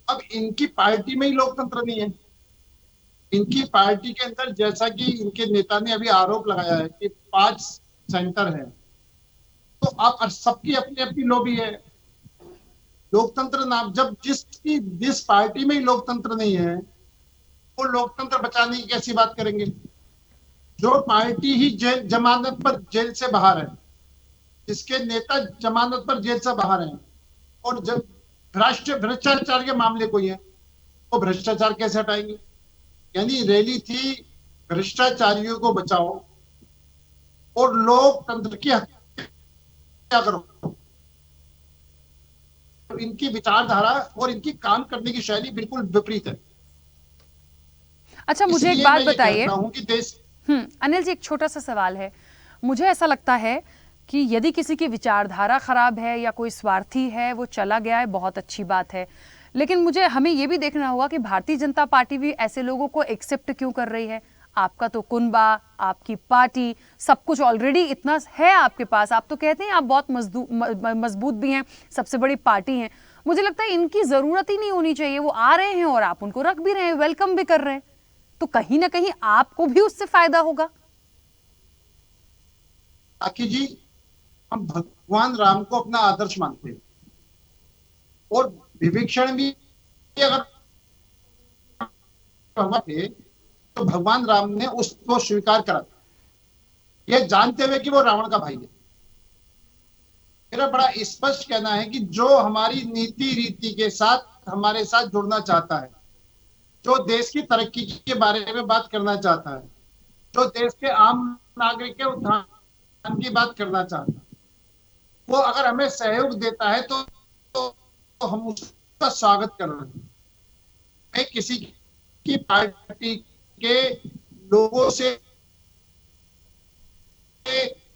अब इनकी पार्टी में ही लोकतंत्र नहीं है। इनकी पार्टी के अंदर, जैसा कि इनके नेता ने अभी आरोप लगाया है कि 5 सेंटर है, तो अब सबकी अपनी अपनी लॉबी है। लोकतंत्र नाम, जब जिस पार्टी में ही लोकतंत्र नहीं है, वो लोकतंत्र बचाने की कैसी बात करेंगे? जो पार्टी ही जमानत पर जेल से बाहर है, जिसके नेता जमानत पर जेल से बाहर हैं, और जब भ्रष्टाचार के मामले कोई है, वो भ्रष्टाचार कैसे हटाएंगे? यानी रैली थी भ्रष्टाचारियों को बचाओ और लोकतंत्र की हत्या करो। इनकी विचारधारा और इनकी काम करने की शैली बिल्कुल विपरीत है। अच्छा, मुझे एक बात बताइए देश अनिल जी, एक छोटा सा सवाल है। मुझे ऐसा लगता है कि यदि किसी की विचारधारा खराब है या कोई स्वार्थी है, वो चला गया है, बहुत अच्छी बात है, लेकिन हमें ये भी देखना होगा कि भारतीय जनता पार्टी भी ऐसे लोगों को एक्सेप्ट क्यों कर रही है। आपका तो कुनबा, आपकी पार्टी, सब कुछ ऑलरेडी इतना है आपके पास। आप तो कहते हैं आप बहुत मजबूत भी हैं, सबसे बड़ी पार्टी हैं। मुझे लगता है इनकी जरूरत ही नहीं होनी चाहिए। वो आ रहे हैं और आप उनको रख भी रहे हैं, वेलकम भी कर रहे हैं, तो कहीं ना कहीं आपको भी उससे फायदा होगा। आखिर जी, हम भगवान राम को अपना आदर्श मानते हैं, और विभीषण भी अगर थे तो भगवान राम ने उसको स्वीकार करा, यह जानते हुए कि वो रावण का भाई है। मेरा बड़ा स्पष्ट कहना है कि जो हमारी नीति रीति के साथ हमारे साथ जुड़ना चाहता है, जो देश की तरक्की के बारे में बात करना चाहता है, जो देश के आम नागरिक के उत्थान की बात करना चाहता है, वो अगर हमें सहयोग देता है तो हम उसका स्वागत कर रहे हैं। मैं किसी की पार्टी के लोगों से,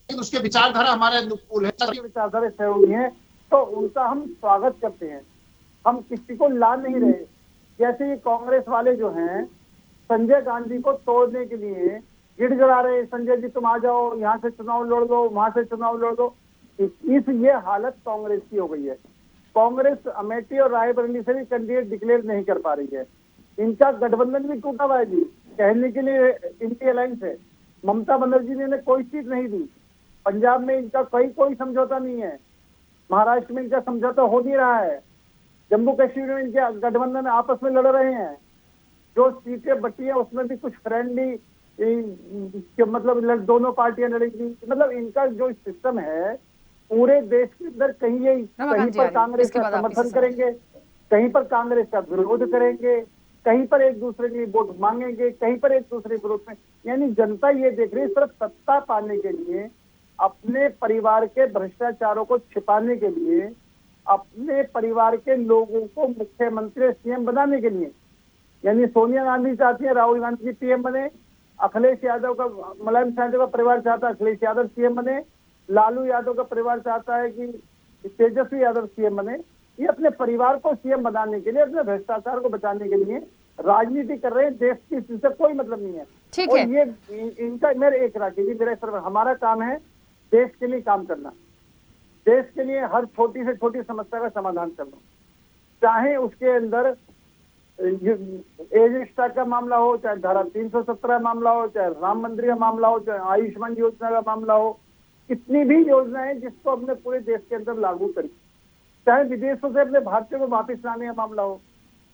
उसके विचारधारा हमारे अनुकूल है, विचारधारा सहयोगी है, तो उनका हम स्वागत करते हैं। हम किसी को ला नहीं रहे। जैसे ये कांग्रेस वाले जो हैं, संजय गांधी को तोड़ने के लिए गिड़गिड़ा रहे, संजय जी तुम आ जाओ, यहाँ से चुनाव लड़ दो, वहां से चुनाव लड़ दो। ये हालत कांग्रेस की हो गई है। कांग्रेस अमेठी और रायबरेली से भी कैंडिडेट डिक्लेयर नहीं कर पा रही है। इनका गठबंधन भी टूटा हुआ है जी। कहने के लिए इंडी अलायंस है, ममता बनर्जी ने कोई सीट नहीं दी। पंजाब में इनका कोई समझौता नहीं है। महाराष्ट्र में इनका समझौता हो नहीं रहा है। जम्मू कश्मीर में इनके गठबंधन आपस में लड़ रहे हैं। जो सीटें बची हैं उसमें भी कुछ फ्रेंडली, मतलब दोनों पार्टियां लड़ेंगी। मतलब इनका जो सिस्टम है पूरे देश के अंदर, कहीं पर कांग्रेस का समर्थन करेंगे, कहीं पर कांग्रेस का विरोध करेंगे, कहीं पर एक दूसरे के लिए वोट मांगेंगे, कहीं पर एक दूसरे के विरोध में। यानी जनता ये देख रही है सिर्फ सत्ता पाने के लिए, अपने परिवार के भ्रष्टाचारों को छिपाने के लिए, अपने परिवार के लोगों को मुख्यमंत्री सीएम बनाने के लिए। यानी सोनिया गांधी चाहती है राहुल गांधी जी पीएम बने, अखिलेश यादव का, मुलायम सिंह का परिवार चाहता है अखिलेश यादव सीएम बने, लालू यादव का परिवार चाहता है कि तेजस्वी यादव सीएम बने। ये अपने परिवार को सीएम बनाने के लिए, अपने भ्रष्टाचार को बचाने के लिए राजनीति कर रहे हैं। देश की स्थिति से कोई मतलब नहीं है। ठीक और है। ये इनका, मेरे एक राकेश जी, मेरा सिर्फ हमारा काम है देश के लिए काम करना, देश के लिए हर छोटी से छोटी समस्या का समाधान करना, चाहे उसके अंदर एजिस्टा का मामला हो, चाहे धारा 317 मामला हो, चाहे राम मंदिर का मामला हो, चाहे आयुष्मान योजना का मामला हो। कितनी भी योजनाएं जिसको अपने पूरे देश के अंदर लागू करी, चाहे विदेशों से अपने भारतीयों को वापस लाने का मामला हो,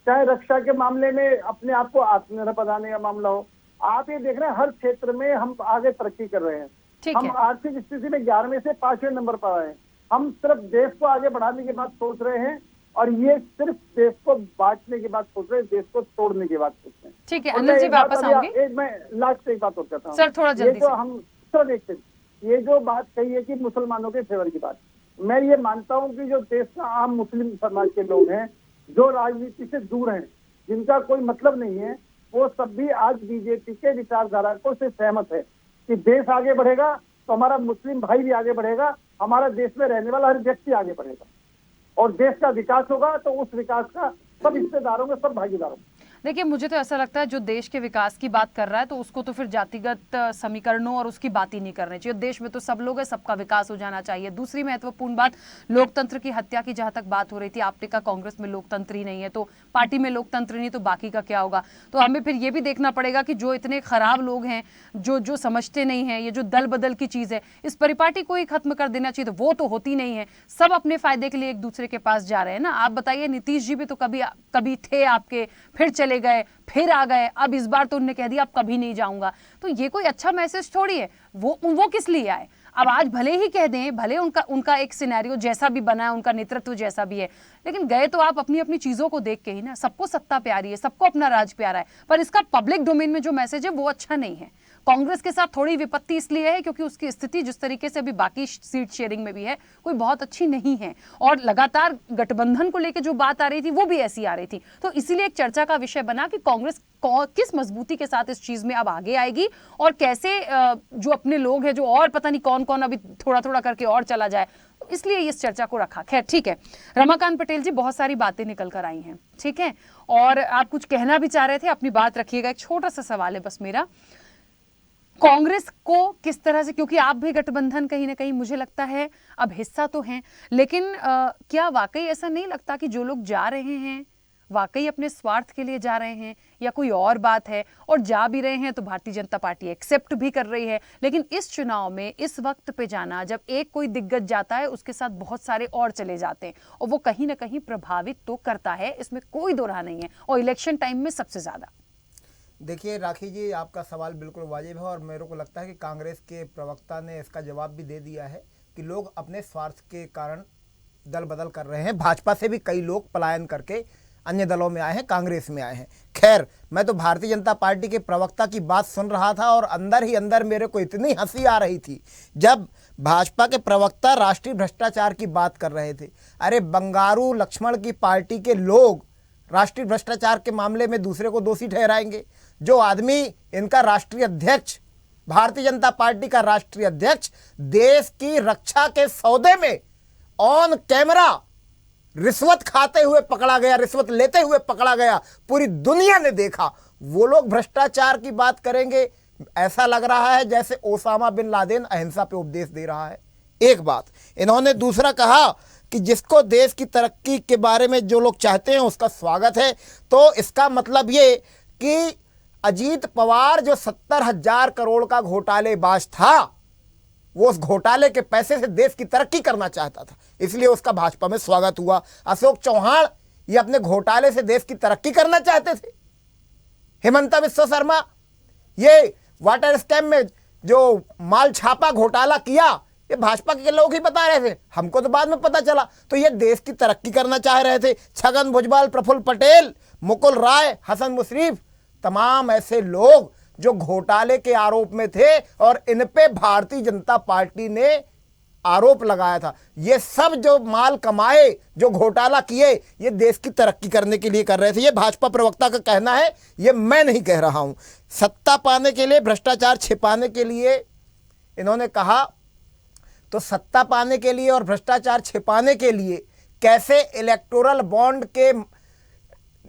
चाहे रक्षा के मामले में अपने आप को आत्मनिर्भर बनाने का मामला हो। आप ये देख रहे हैं हर क्षेत्र में हम आगे तरक्की कर रहे हैं। हम आर्थिक स्थिति में 11वें से 5वें नंबर पर आए हैं। हम सिर्फ देश को आगे बढ़ाने की बात सोच रहे हैं, और ये सिर्फ देश को बांटने की बात सोच रहे हैं, देश को तोड़ने की बात सोच रहे हैं। ठीक है अनिल जी, वापस आऊंगी। मैं लास्ट एक बात और कहता हूँ सर, थोड़ा जल्दी से। हम सर देखते, ये जो बात कही है कि मुसलमानों के फेवर की बात, मैं ये मानता हूँ कि जो देश का आम मुस्लिम समाज के लोग हैं, जो राजनीति से दूर हैं, जिनका कोई मतलब नहीं है, वो सब भी आज बीजेपी के विचारधारा को से सहमत है कि देश आगे बढ़ेगा तो हमारा मुस्लिम भाई भी आगे बढ़ेगा, हमारा देश में रहने वाला हर व्यक्ति आगे बढ़ेगा और देश का विकास होगा तो उस विकास का सब हिस्सेदारों में, सब भागीदारों में। देखिए, मुझे तो ऐसा लगता है जो देश के विकास की बात कर रहा है तो उसको तो फिर जातिगत समीकरणों और उसकी बात ही नहीं करनी चाहिए। देश में तो सब लोग हैं, सबका विकास हो जाना चाहिए। दूसरी महत्वपूर्ण बात, लोकतंत्र की हत्या की जहां तक बात हो रही थी, आपने कहा कांग्रेस में लोकतंत्र ही नहीं है, तो पार्टी में लोकतंत्र नहीं तो बाकी का क्या होगा। तो हमें फिर ये भी देखना पड़ेगा कि जो इतने खराब लोग हैं, जो समझते नहीं है, ये जो दल बदल की चीज है, इस परिपाटी को ही खत्म कर देना चाहिए। तो वो तो होती नहीं है, सब अपने फायदे के लिए एक दूसरे के पास जा रहे हैं ना। आप बताइए, नीतीश जी भी तो कभी थे आपके, फिर चले गए, फिर आ गए, अब इस बार तो उन्होंने कह दिया अब कभी नहीं जाऊंगा। तो ये कोई अच्छा मैसेज थोड़ी है। वो किस लिए आए? अब आज भले ही कह दें, भले उनका एक सिनेरियो जैसा भी बना है, उनका नेतृत्व जैसा भी है, लेकिन गए तो आप अपनी अपनी चीजों को देख के ही ना। सबको सत्ता प्यारी है, सबको अपना राज प्यारा है, पर इसका पब्लिक डोमेन में जो मैसेज है वो अच्छा नहीं है। कांग्रेस के साथ थोड़ी विपत्ति इसलिए है क्योंकि उसकी स्थिति जिस तरीके से अभी बाकी सीट शेयरिंग में भी है, कोई बहुत अच्छी नहीं है, और लगातार गठबंधन को लेकर जो बात आ रही थी वो भी ऐसी आ रही थी। तो इसीलिए एक चर्चा का विषय बना कि कांग्रेस किस मजबूती के साथ इस चीज में अब आगे आएगी और कैसे जो अपने लोग हैं, जो और पता नहीं कौन कौन अभी थोड़ा थोड़ा करके और चला जाए, तो इसलिए इस चर्चा को रखा। खैर ठीक है, रमाकांत पटेल जी, बहुत सारी बातें निकल कर आई हैं, ठीक है, और आप कुछ कहना भी चाह रहे थे, अपनी बात रखिएगा। एक छोटा सा सवाल है बस मेरा, कांग्रेस को किस तरह से, क्योंकि आप भी गठबंधन कहीं ना कहीं मुझे लगता है अब हिस्सा तो हैं, लेकिन क्या वाकई ऐसा नहीं लगता कि जो लोग जा रहे हैं वाकई अपने स्वार्थ के लिए जा रहे हैं, या कोई और बात है? और जा भी रहे हैं तो भारतीय जनता पार्टी एक्सेप्ट भी कर रही है, लेकिन इस चुनाव में इस वक्त पे जाना, जब एक कोई दिग्गज जाता है उसके साथ बहुत सारे और चले जाते हैं, और वो कहीं ना कहीं प्रभावित तो करता है, इसमें कोई दो राह नहीं है, और इलेक्शन टाइम में सबसे ज्यादा। देखिए राखी जी, आपका सवाल बिल्कुल वाजिब है, और मेरे को लगता है कि कांग्रेस के प्रवक्ता ने इसका जवाब भी दे दिया है कि लोग अपने स्वार्थ के कारण दल बदल कर रहे हैं। भाजपा से भी कई लोग पलायन करके अन्य दलों में आए हैं, कांग्रेस में आए हैं। खैर, मैं तो भारतीय जनता पार्टी के प्रवक्ता की बात सुन रहा था और अंदर ही अंदर मेरे को इतनी हंसी आ रही थी जब भाजपा के प्रवक्ता राष्ट्रीय भ्रष्टाचार की बात कर रहे थे। अरे बंगारू लक्ष्मण की पार्टी के लोग राष्ट्रीय भ्रष्टाचार के मामले में दूसरे को दोषी ठहराएंगे? जो आदमी इनका राष्ट्रीय अध्यक्ष, भारतीय जनता पार्टी का राष्ट्रीय अध्यक्ष, देश की रक्षा के सौदे में ऑन कैमरा रिश्वत खाते हुए पकड़ा गया, रिश्वत लेते हुए पकड़ा गया, पूरी दुनिया ने देखा, वो लोग भ्रष्टाचार की बात करेंगे? ऐसा लग रहा है जैसे ओसामा बिन लादेन अहिंसा पे उपदेश दे रहा है। एक बात इन्होंने। दूसरा कहा कि जिसको देश की तरक्की के बारे में जो लोग चाहते हैं उसका स्वागत है, तो इसका मतलब ये कि अजीत पवार जो 70,000 करोड़ का घोटालेबाज था, वो उस घोटाले के पैसे से देश की तरक्की करना चाहता था, इसलिए उसका भाजपा में स्वागत हुआ। अशोक चौहान ये अपने घोटाले से देश की तरक्की करना चाहते थे। हेमंता बिस्वा शर्मा ये वाटर स्कैम में जो माल छापा घोटाला किया, ये भाजपा के लोग ही बता रहे थे, हमको तो बाद में पता चला। तो ये देश की तरक्की करना चाह रहे थे। छगन भुजबल, प्रफुल्ल पटेल, मुकुल राय, हसन मुशरीफ, तमाम ऐसे लोग जो घोटाले के आरोप में थे और इन पे भारतीय जनता पार्टी ने आरोप लगाया था। ये सब जो माल कमाए, जो घोटाला किए, ये देश की तरक्की करने के लिए कर रहे थे। ये भाजपा प्रवक्ता का कहना है, ये मैं नहीं कह रहा हूं। सत्ता पाने के लिए, भ्रष्टाचार छिपाने के लिए इन्होंने कहा, तो सत्ता पाने के लिए और भ्रष्टाचार छिपाने के लिए कैसे इलेक्टोरल बॉन्ड के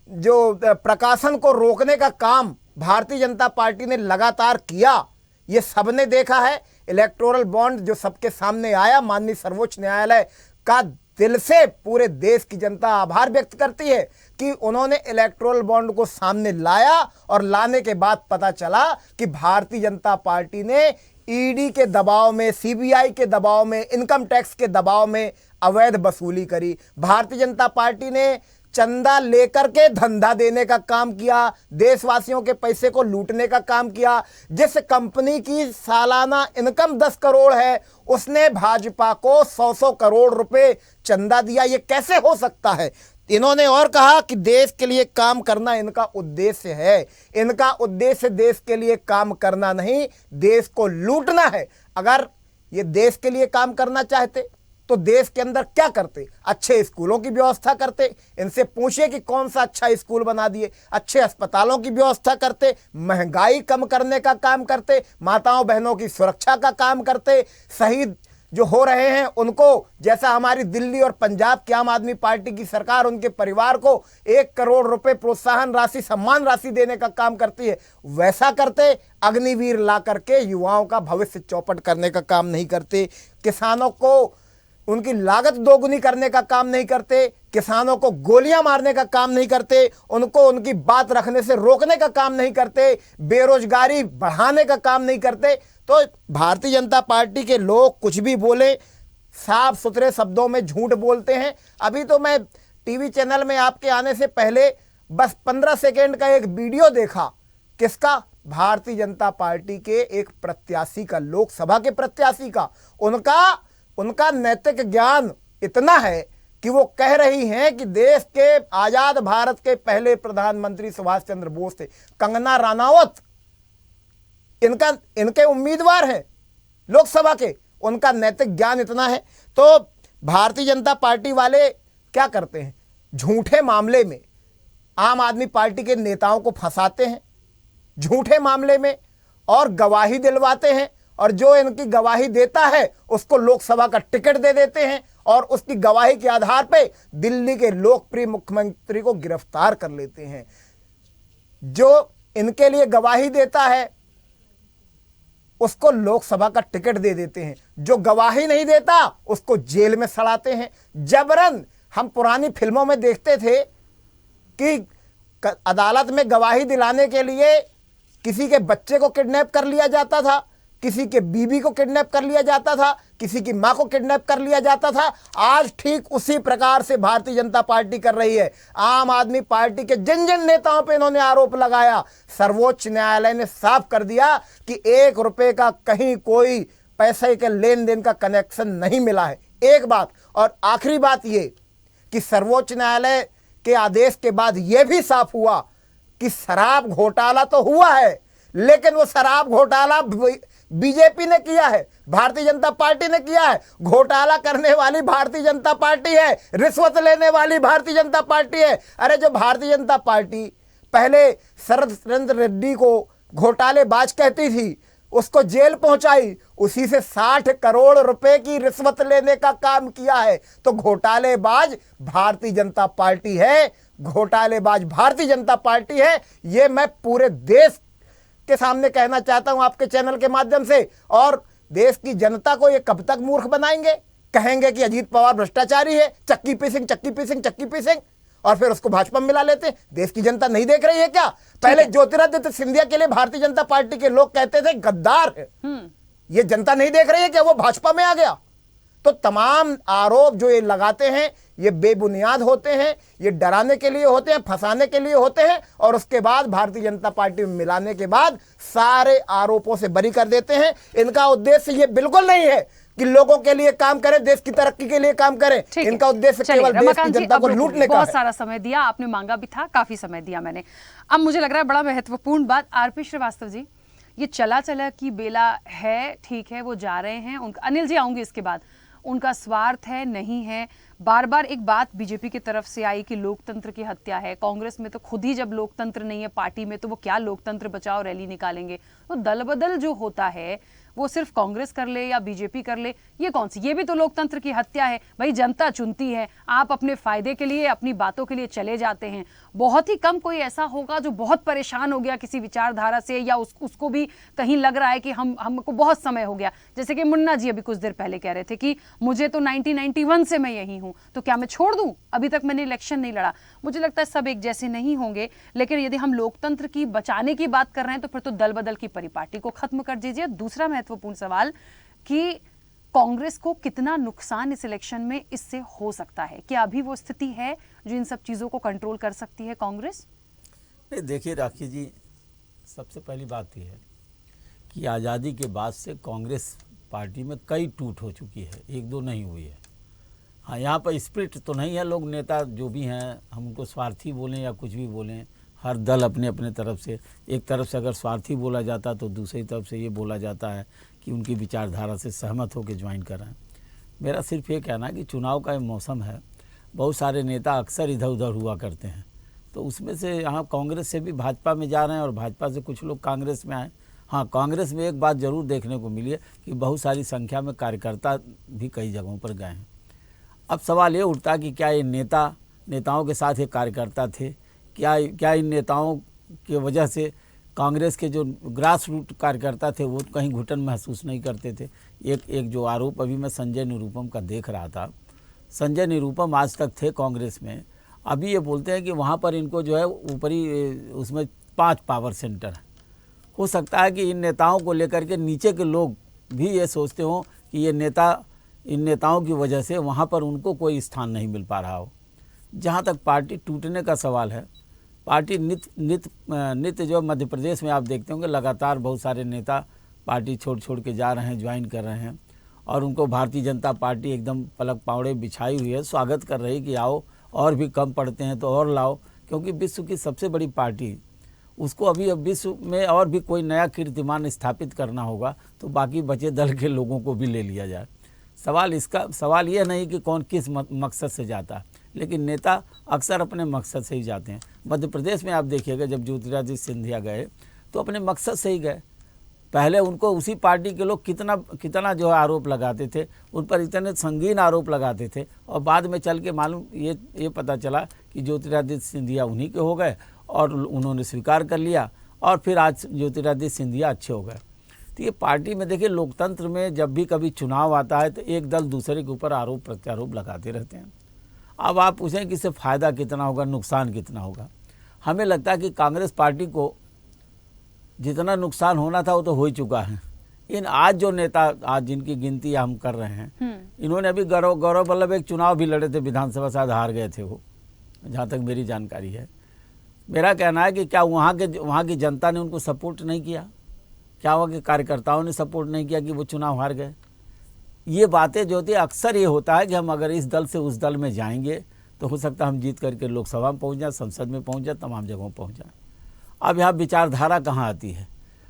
जो प्रकाशन को रोकने का काम भारतीय जनता पार्टी ने लगातार किया, ये सबने देखा है। इलेक्टोरल बॉन्ड जो सबके सामने आया, माननीय सर्वोच्च न्यायालय का दिल से पूरे देश की जनता आभार व्यक्त करती है कि उन्होंने इलेक्टोरल बॉन्ड को सामने लाया, और लाने के बाद पता चला कि भारतीय जनता पार्टी ने ईडी के दबाव में, सीबीआई के दबाव में, इनकम टैक्स के दबाव में अवैध वसूली करी। भारतीय जनता पार्टी ने चंदा लेकर के धंधा देने का काम किया, देशवासियों के पैसे को लूटने का काम किया। जिस कंपनी की सालाना इनकम 10 करोड़ है, उसने भाजपा को 100 करोड़ रुपए चंदा दिया। ये कैसे हो सकता है? इन्होंने और कहा कि देश के लिए काम करना इनका उद्देश्य है। इनका उद्देश्य देश के लिए काम करना नहीं, देश को लूटना है। अगर ये देश के लिए काम करना चाहते तो देश के अंदर क्या करते? अच्छे स्कूलों की व्यवस्था करते, इनसे पूछिए कि कौन सा अच्छा स्कूल बना दिए, अच्छे अस्पतालों की व्यवस्था करते, महंगाई कम करने का काम करते, माताओं बहनों की सुरक्षा का काम करते, शहीद जो हो रहे हैं उनको, जैसा हमारी दिल्ली और पंजाब की आम आदमी पार्टी की सरकार उनके परिवार को 1 करोड़ रुपए प्रोत्साहन राशि, सम्मान राशि देने का काम करती है, वैसा करते। अग्निवीर ला करके युवाओं का भविष्य चौपट करने का काम नहीं करते, किसानों को उनकी लागत दोगुनी करने का काम नहीं करते, किसानों को गोलियां मारने का काम नहीं करते, उनको उनकी बात रखने से रोकने का काम नहीं करते, बेरोजगारी बढ़ाने का काम नहीं करते। तो भारतीय जनता पार्टी के लोग कुछ भी बोले, साफ सुथरे शब्दों में झूठ बोलते हैं। अभी तो मैं टीवी चैनल में आपके आने से पहले बस 15 सेकेंड का एक वीडियो देखा। किसका? भारतीय जनता पार्टी के एक प्रत्याशी का, लोकसभा के प्रत्याशी का। उनका नैतिक ज्ञान इतना है कि वो कह रही हैं कि देश के आजाद भारत के पहले प्रधानमंत्री सुभाष चंद्र बोस थे, कंगना रनावत इनके उम्मीदवार हैं लोकसभा के। उनका नैतिक ज्ञान इतना है। तो भारतीय जनता पार्टी वाले क्या करते हैं? झूठे मामले में आम आदमी पार्टी के नेताओं को फंसाते हैं, झूठे मामले में, और गवाही दिलवाते हैं, और जो इनकी गवाही देता है उसको लोकसभा का टिकट दे देते हैं, और उसकी गवाही के आधार पे दिल्ली के लोकप्रिय मुख्यमंत्री को गिरफ्तार कर लेते हैं। जो इनके लिए गवाही देता है उसको लोकसभा का टिकट दे देते हैं, जो गवाही नहीं देता उसको जेल में सड़ाते हैं जबरन। हम पुरानी फिल्मों में देखते थे कि अदालत में गवाही दिलाने के लिए किसी के बच्चे को किडनैप कर लिया जाता था, किसी के बीवी को किडनैप कर लिया जाता था, किसी की मां को किडनैप कर लिया जाता था। आज ठीक उसी प्रकार से भारतीय जनता पार्टी कर रही है। आम आदमी पार्टी के जिन जिन नेताओं पे इन्होंने आरोप लगाया, सर्वोच्च न्यायालय ने साफ कर दिया कि 1 रुपए का कहीं कोई पैसे के लेन देन का कनेक्शन नहीं मिला है। एक बात, और आखिरी बात ये कि सर्वोच्च न्यायालय के आदेश के बाद यह भी साफ हुआ कि शराब घोटाला तो हुआ है, लेकिन वो शराब घोटाला बीजेपी ने किया है, भारतीय जनता पार्टी ने किया है। घोटाला करने वाली भारतीय जनता पार्टी है, रिश्वत लेने वाली भारतीय जनता पार्टी है। अरे जो भारतीय जनता पार्टी पहले शरद चंद्र रेड्डी को घोटालेबाज कहती थी, उसको जेल पहुंचाई, उसी से 60 करोड़ रुपए की रिश्वत लेने का काम किया है। तो घोटालेबाज भारतीय जनता पार्टी है, घोटालेबाज भारतीय जनता पार्टी है। ये मैं पूरे देश के सामने कहना चाहता हूं आपके चैनल के माध्यम से। और देश की जनता को ये कब तक मूर्ख बनाएंगे? कहेंगे कि अजीत पवार भ्रष्टाचारी है, चक्की पीसिंग, और फिर उसको भाजपा में मिला लेते हैं। देश की जनता नहीं देख रही है क्या? पहले ज्योतिरादित्य सिंधिया के लिए भारतीय जनता पार्टी के लोग कहते थे गद्दार है। ये जनता नहीं देख रही है क्या वो भाजपा में आ गया? तो तमाम आरोप जो ये लगाते हैं ये बेबुनियाद होते हैं, ये डराने के लिए होते हैं, फंसाने के लिए होते हैं, और उसके बाद भारतीय जनता पार्टी में मिलाने के बाद सारे आरोपों से बरी कर देते हैं। इनका उद्देश्य ये बिल्कुल नहीं है कि लोगों के लिए काम करें, देश की तरक्की के लिए काम करें। इनका उद्देश्य केवल देश की जनता को लूटने का है। बहुत सारा समय दिया आपने, मांगा भी था, काफी समय दिया मैंने। अब मुझे लग रहा है बड़ा महत्वपूर्ण बात, आरपी श्रीवास्तव जी, ये चला की बेला है, ठीक है, वो जा रहे हैं। अनिल जी आऊंगी इसके बाद, उनका स्वार्थ है नहीं है। बार बार एक बात बीजेपी की तरफ से आई कि लोकतंत्र की हत्या है। कांग्रेस में तो खुद ही जब लोकतंत्र नहीं है पार्टी में, तो वो क्या लोकतंत्र बचाओ रैली निकालेंगे? तो दल बदल जो होता है वो सिर्फ कांग्रेस कर ले या बीजेपी कर ले, ये कौन सी, ये भी तो लोकतंत्र की हत्या है। भाई जनता चुनती है, आप अपने फायदे के लिए, अपनी बातों के लिए चले जाते हैं। बहुत ही कम कोई ऐसा होगा जो बहुत परेशान हो गया किसी विचारधारा से, या उसको भी कहीं लग रहा है कि हमको बहुत समय हो गया। जैसे कि मुन्ना जी अभी कुछ देर पहले कह रहे थे कि मुझे तो 1991 से मैं यही हूं, तो क्या मैं छोड़ दूं? अभी तक मैंने इलेक्शन नहीं लड़ा। मुझे लगता है सब एक जैसे नहीं होंगे, लेकिन यदि हम लोकतंत्र की बचाने की बात कर रहे हैं तो फिर तो दल बदल की परिपाटी को खत्म कर दीजिए। दूसरा महत्वपूर्ण सवाल कि कांग्रेस को कितना नुकसान इस इलेक्शन में इससे हो सकता है? क्या अभी वो स्थिति है जो इन सब चीजों को कंट्रोल कर सकती है कांग्रेस? देखिए राखी जी, सबसे पहली बात यह है कि आज़ादी के बाद से कांग्रेस पार्टी में कई टूट हो चुकी है, एक दो नहीं हुई है। हाँ, यहाँ पर स्प्रिट तो नहीं है, लोग नेता जो भी हैं हम उनको स्वार्थी बोलें या कुछ भी बोलें, हर दल अपने अपने तरफ से, एक तरफ से अगर स्वार्थी बोला जाता तो दूसरी तरफ से ये बोला जाता है कि उनकी विचारधारा से सहमत होकर ज्वाइन कर रहे हैं। मेरा सिर्फ ये कहना है कि चुनाव का ये मौसम है, बहुत सारे नेता अक्सर इधर उधर हुआ करते हैं, तो उसमें से यहाँ कांग्रेस से भी भाजपा में जा रहे हैं और भाजपा से कुछ लोग कांग्रेस में आए। हाँ, कांग्रेस में एक बात ज़रूर देखने को मिली है कि बहुत सारी संख्या में कार्यकर्ता भी कई जगहों पर गए हैं। अब सवाल ये उठता है कि क्या ये नेताओं के साथ ये कार्यकर्ता थे, क्या इन नेताओं की वजह से कांग्रेस के जो ग्रास रूट कार्यकर्ता थे वो कहीं घुटन महसूस नहीं करते थे। एक जो आरोप अभी मैं संजय निरुपम का देख रहा था, संजय निरुपम आज तक थे कांग्रेस में, अभी ये बोलते हैं कि वहाँ पर इनको जो है ऊपरी उसमें 5 पावर सेंटर है। हो सकता है कि इन नेताओं को लेकर के नीचे के लोग भी ये सोचते हों कि इन नेताओं की वजह से वहाँ पर उनको कोई स्थान नहीं मिल पा रहा हो। जहाँ तक पार्टी टूटने का सवाल है, पार्टी नित्य जो मध्य प्रदेश में आप देखते होंगे लगातार बहुत सारे नेता पार्टी छोड़ के जा रहे हैं, ज्वाइन कर रहे हैं, और उनको भारतीय जनता पार्टी एकदम पलक पावड़े बिछाई हुई है, स्वागत कर रही कि आओ, और भी कम पड़ते हैं तो और लाओ, क्योंकि विश्व की सबसे बड़ी पार्टी, उसको अभी अब विश्व में और भी कोई नया कीर्तिमान स्थापित करना होगा तो बाकी बचे दल के लोगों को भी ले लिया जाए। सवाल यह नहीं कि कौन किस मकसद से जाता है, लेकिन नेता अक्सर अपने मकसद से ही जाते हैं। मध्य प्रदेश में आप देखिएगा जब ज्योतिरादित्य सिंधिया गए तो अपने मकसद से ही गए। पहले उनको उसी पार्टी के लोग कितना जो है आरोप लगाते थे, उन पर इतने संगीन आरोप लगाते थे, और बाद में चल के मालूम ये पता चला कि ज्योतिरादित्य सिंधिया उन्हीं के हो गए और उन्होंने स्वीकार कर लिया, और फिर आज ज्योतिरादित्य सिंधिया अच्छे हो गए। तो ये पार्टी में देखिए, लोकतंत्र में जब भी कभी चुनाव आता है तो एक दल दूसरे के ऊपर आरोप प्रत्यारोप लगाते रहते हैं। अब आप पूछें कि इससे फ़ायदा कितना होगा, नुकसान कितना होगा। हमें लगता है कि कांग्रेस पार्टी को जितना नुकसान होना था वो तो हो ही चुका है। आज जो नेता आज जिनकी गिनती हम कर रहे हैं, इन्होंने अभी गौरव वल्लभ एक चुनाव भी लड़े थे विधानसभा, शायद हार गए थे वो, जहाँ तक मेरी जानकारी है। मेरा कहना है कि क्या वहाँ की जनता ने उनको सपोर्ट नहीं किया, क्या वहाँ के कार्यकर्ताओं ने सपोर्ट नहीं किया कि वो चुनाव हार गए। ये बातें जो होती है, अक्सर ये होता है कि हम अगर इस दल से उस दल में जाएंगे तो हो सकता है हम जीत करके लोकसभा में पहुँच जाए, संसद में पहुँच जाए, तमाम जगहों पहुँच जाए। अब यहाँ विचारधारा कहाँ आती है?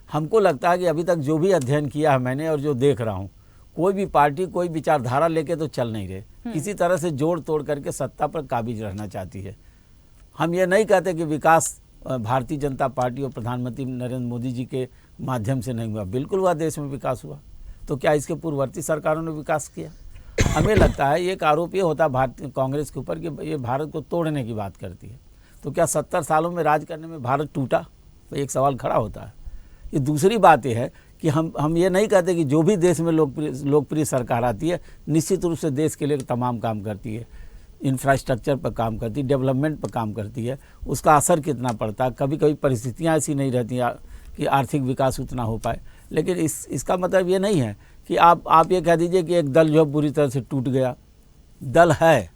हमको लगता है कि अभी तक जो भी अध्ययन किया है मैंने और जो देख रहा हूँ, कोई भी पार्टी कोई विचारधारा लेके तो चल नहीं रहे, किसी तरह से जोड़ तोड़ करके सत्ता पर काबिज रहना चाहती है। हम ये नहीं कहते कि विकास भारतीय जनता पार्टी और प्रधानमंत्री नरेंद्र मोदी जी के माध्यम से नहीं हुआ, बिल्कुल हुआ, देश में विकास हुआ। तो क्या इसके पूर्ववर्ती सरकारों ने विकास किया? हमें लगता है एक आरोप ये होता है भारतीय कांग्रेस के ऊपर कि ये भारत को तोड़ने की बात करती है। तो क्या 70 सालों में राज करने में भारत टूटा? तो एक सवाल खड़ा होता है। ये दूसरी बात यह है कि हम ये नहीं कहते कि जो भी देश में लोकप्रिय सरकार आती है निश्चित रूप से देश के लिए तमाम काम करती है, इंफ्रास्ट्रक्चर पर काम करती है, डेवलपमेंट पर काम करती है, उसका असर कितना पड़ता है। कभी कभी परिस्थितियाँ ऐसी नहीं रहती कि आर्थिक विकास उतना हो पाए, लेकिन इसका मतलब ये नहीं है कि आप ये कह दीजिए कि एक दल जो बुरी तरह से टूट गया। दल है,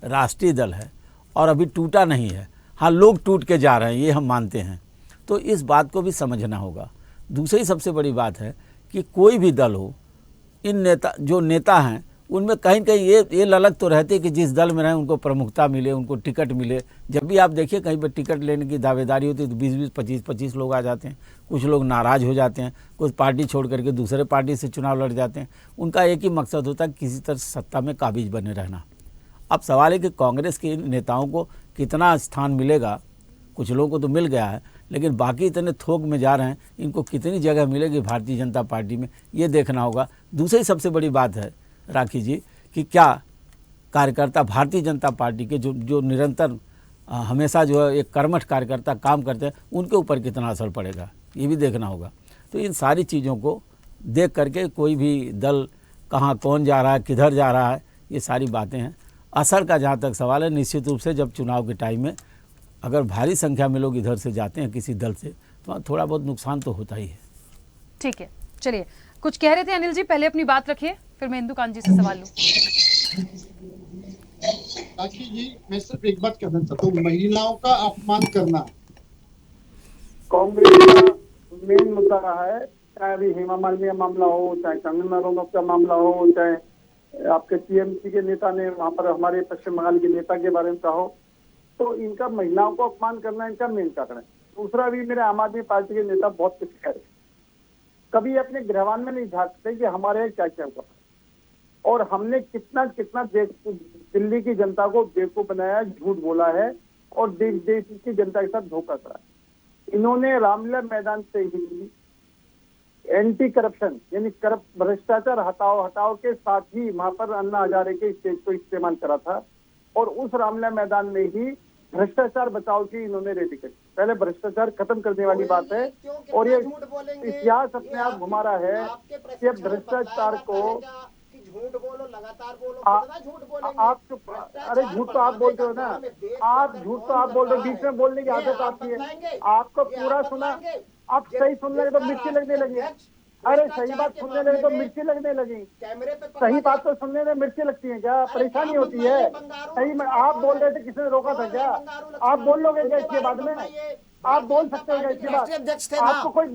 राष्ट्रीय दल है और अभी टूटा नहीं है। हाँ, लोग टूट के जा रहे हैं, ये हम मानते हैं, तो इस बात को भी समझना होगा। दूसरी सबसे बड़ी बात है कि कोई भी दल हो, इन जो नेता हैं उनमें कहीं न कहीं ये ललक तो रहती है कि जिस दल में रहें उनको प्रमुखता मिले, उनको टिकट मिले। जब भी आप देखिए कहीं पर टिकट लेने की दावेदारी होती है तो 20-20, 25-25 लोग आ जाते हैं। कुछ लोग नाराज़ हो जाते हैं, कुछ पार्टी छोड़ करके दूसरे पार्टी से चुनाव लड़ जाते हैं। उनका एक ही मकसद होता है किसी तरह सत्ता में काबिज बने रहना। अब सवाल है कि कांग्रेस के नेताओं को कितना स्थान मिलेगा। कुछ लोगों को तो मिल गया है, लेकिन बाकी इतने थोक में जा रहे हैं, इनको कितनी जगह मिलेगी भारतीय जनता पार्टी में, ये देखना होगा। दूसरी सबसे बड़ी बात है राखी जी कि क्या कार्यकर्ता भारतीय जनता पार्टी के जो निरंतर हमेशा जो है एक कर्मठ कार्यकर्ता काम करते हैं, उनके ऊपर कितना असर पड़ेगा, ये भी देखना होगा। तो इन सारी चीज़ों को देख करके कोई भी दल कहाँ कौन जा रहा है, किधर जा रहा है, ये सारी बातें हैं। असर का जहाँ तक सवाल है, निश्चित रूप से जब चुनाव के टाइम में अगर भारी संख्या में लोग इधर से जाते हैं किसी दल से, तो थोड़ा बहुत नुकसान तो होता ही है। ठीक है, चलिए, कुछ कह रहे थे अनिल जी, पहले अपनी बात रखिए, फिर मैं इंदुकांत जी से सवाल लूं। राखी जी, मैं सिर्फ एक बात कहना चाहता हूँ, महिलाओं का अपमान करना कांग्रेस का मेन मुद्दा रहा है। चाहे अभी हेमा मालिनी का मामला हो, चाहे कंगना रनौत का मामला हो, चाहे आपके टीएमसी के नेता ने वहां पर हमारे पश्चिम बंगाल के नेता के बारे में कहा हो, तो इनका महिलाओं को अपमान करना इनका मेन कारण है। दूसरा भी मेरे आम आदमी पार्टी के नेता बहुत कुछ कह रहे, कभी अपने गृहवान में नहीं झांकते कि हमारे यहाँ क्या क्या हुआ। और हमने कितना कितना दिल्ली की जनता को बेवकूफ बनाया, झूठ बोला है और देश की जनता के साथ धोखा करा। इन्होंने रामलीला मैदान से ही एंटी करप्शन यानी भ्रष्टाचार हटाओ के साथ ही वहां पर अन्ना हजारे के स्टेज को इस्तेमाल करा था और उस रामलीला मैदान में ही भ्रष्टाचार बचाओ की इन्होंने रैली करी। पहले भ्रष्टाचार खत्म करने वाली बात है और ये इतिहास अपने आप घुमा रहा है कि अब भ्रष्टाचार को झूठ बोलो, लगातार बोलो, झूठ बोलेंगे आप अरे झूठ तो आप बोलते हो ना, आप झूठ तो आप बोल रहे हो, बीच में बोलने की आदत आपकी है। आपको पूरा सुना, आप सही सुनने लगे तो मिर्ची लगने लगी। अरे सही बात सुनने लगे तो मिर्ची लगने लगी। सही बात तो सुनने में मिर्ची लगती है क्या? परेशानी होती है? सही में आप बोल रहे थे, किसी ने रोका था क्या? आप बोल लोगे क्या इसके बाद में? आप बोल सकते हैं इसके बाद? राष्ट्रीय अध्यक्ष थे ना,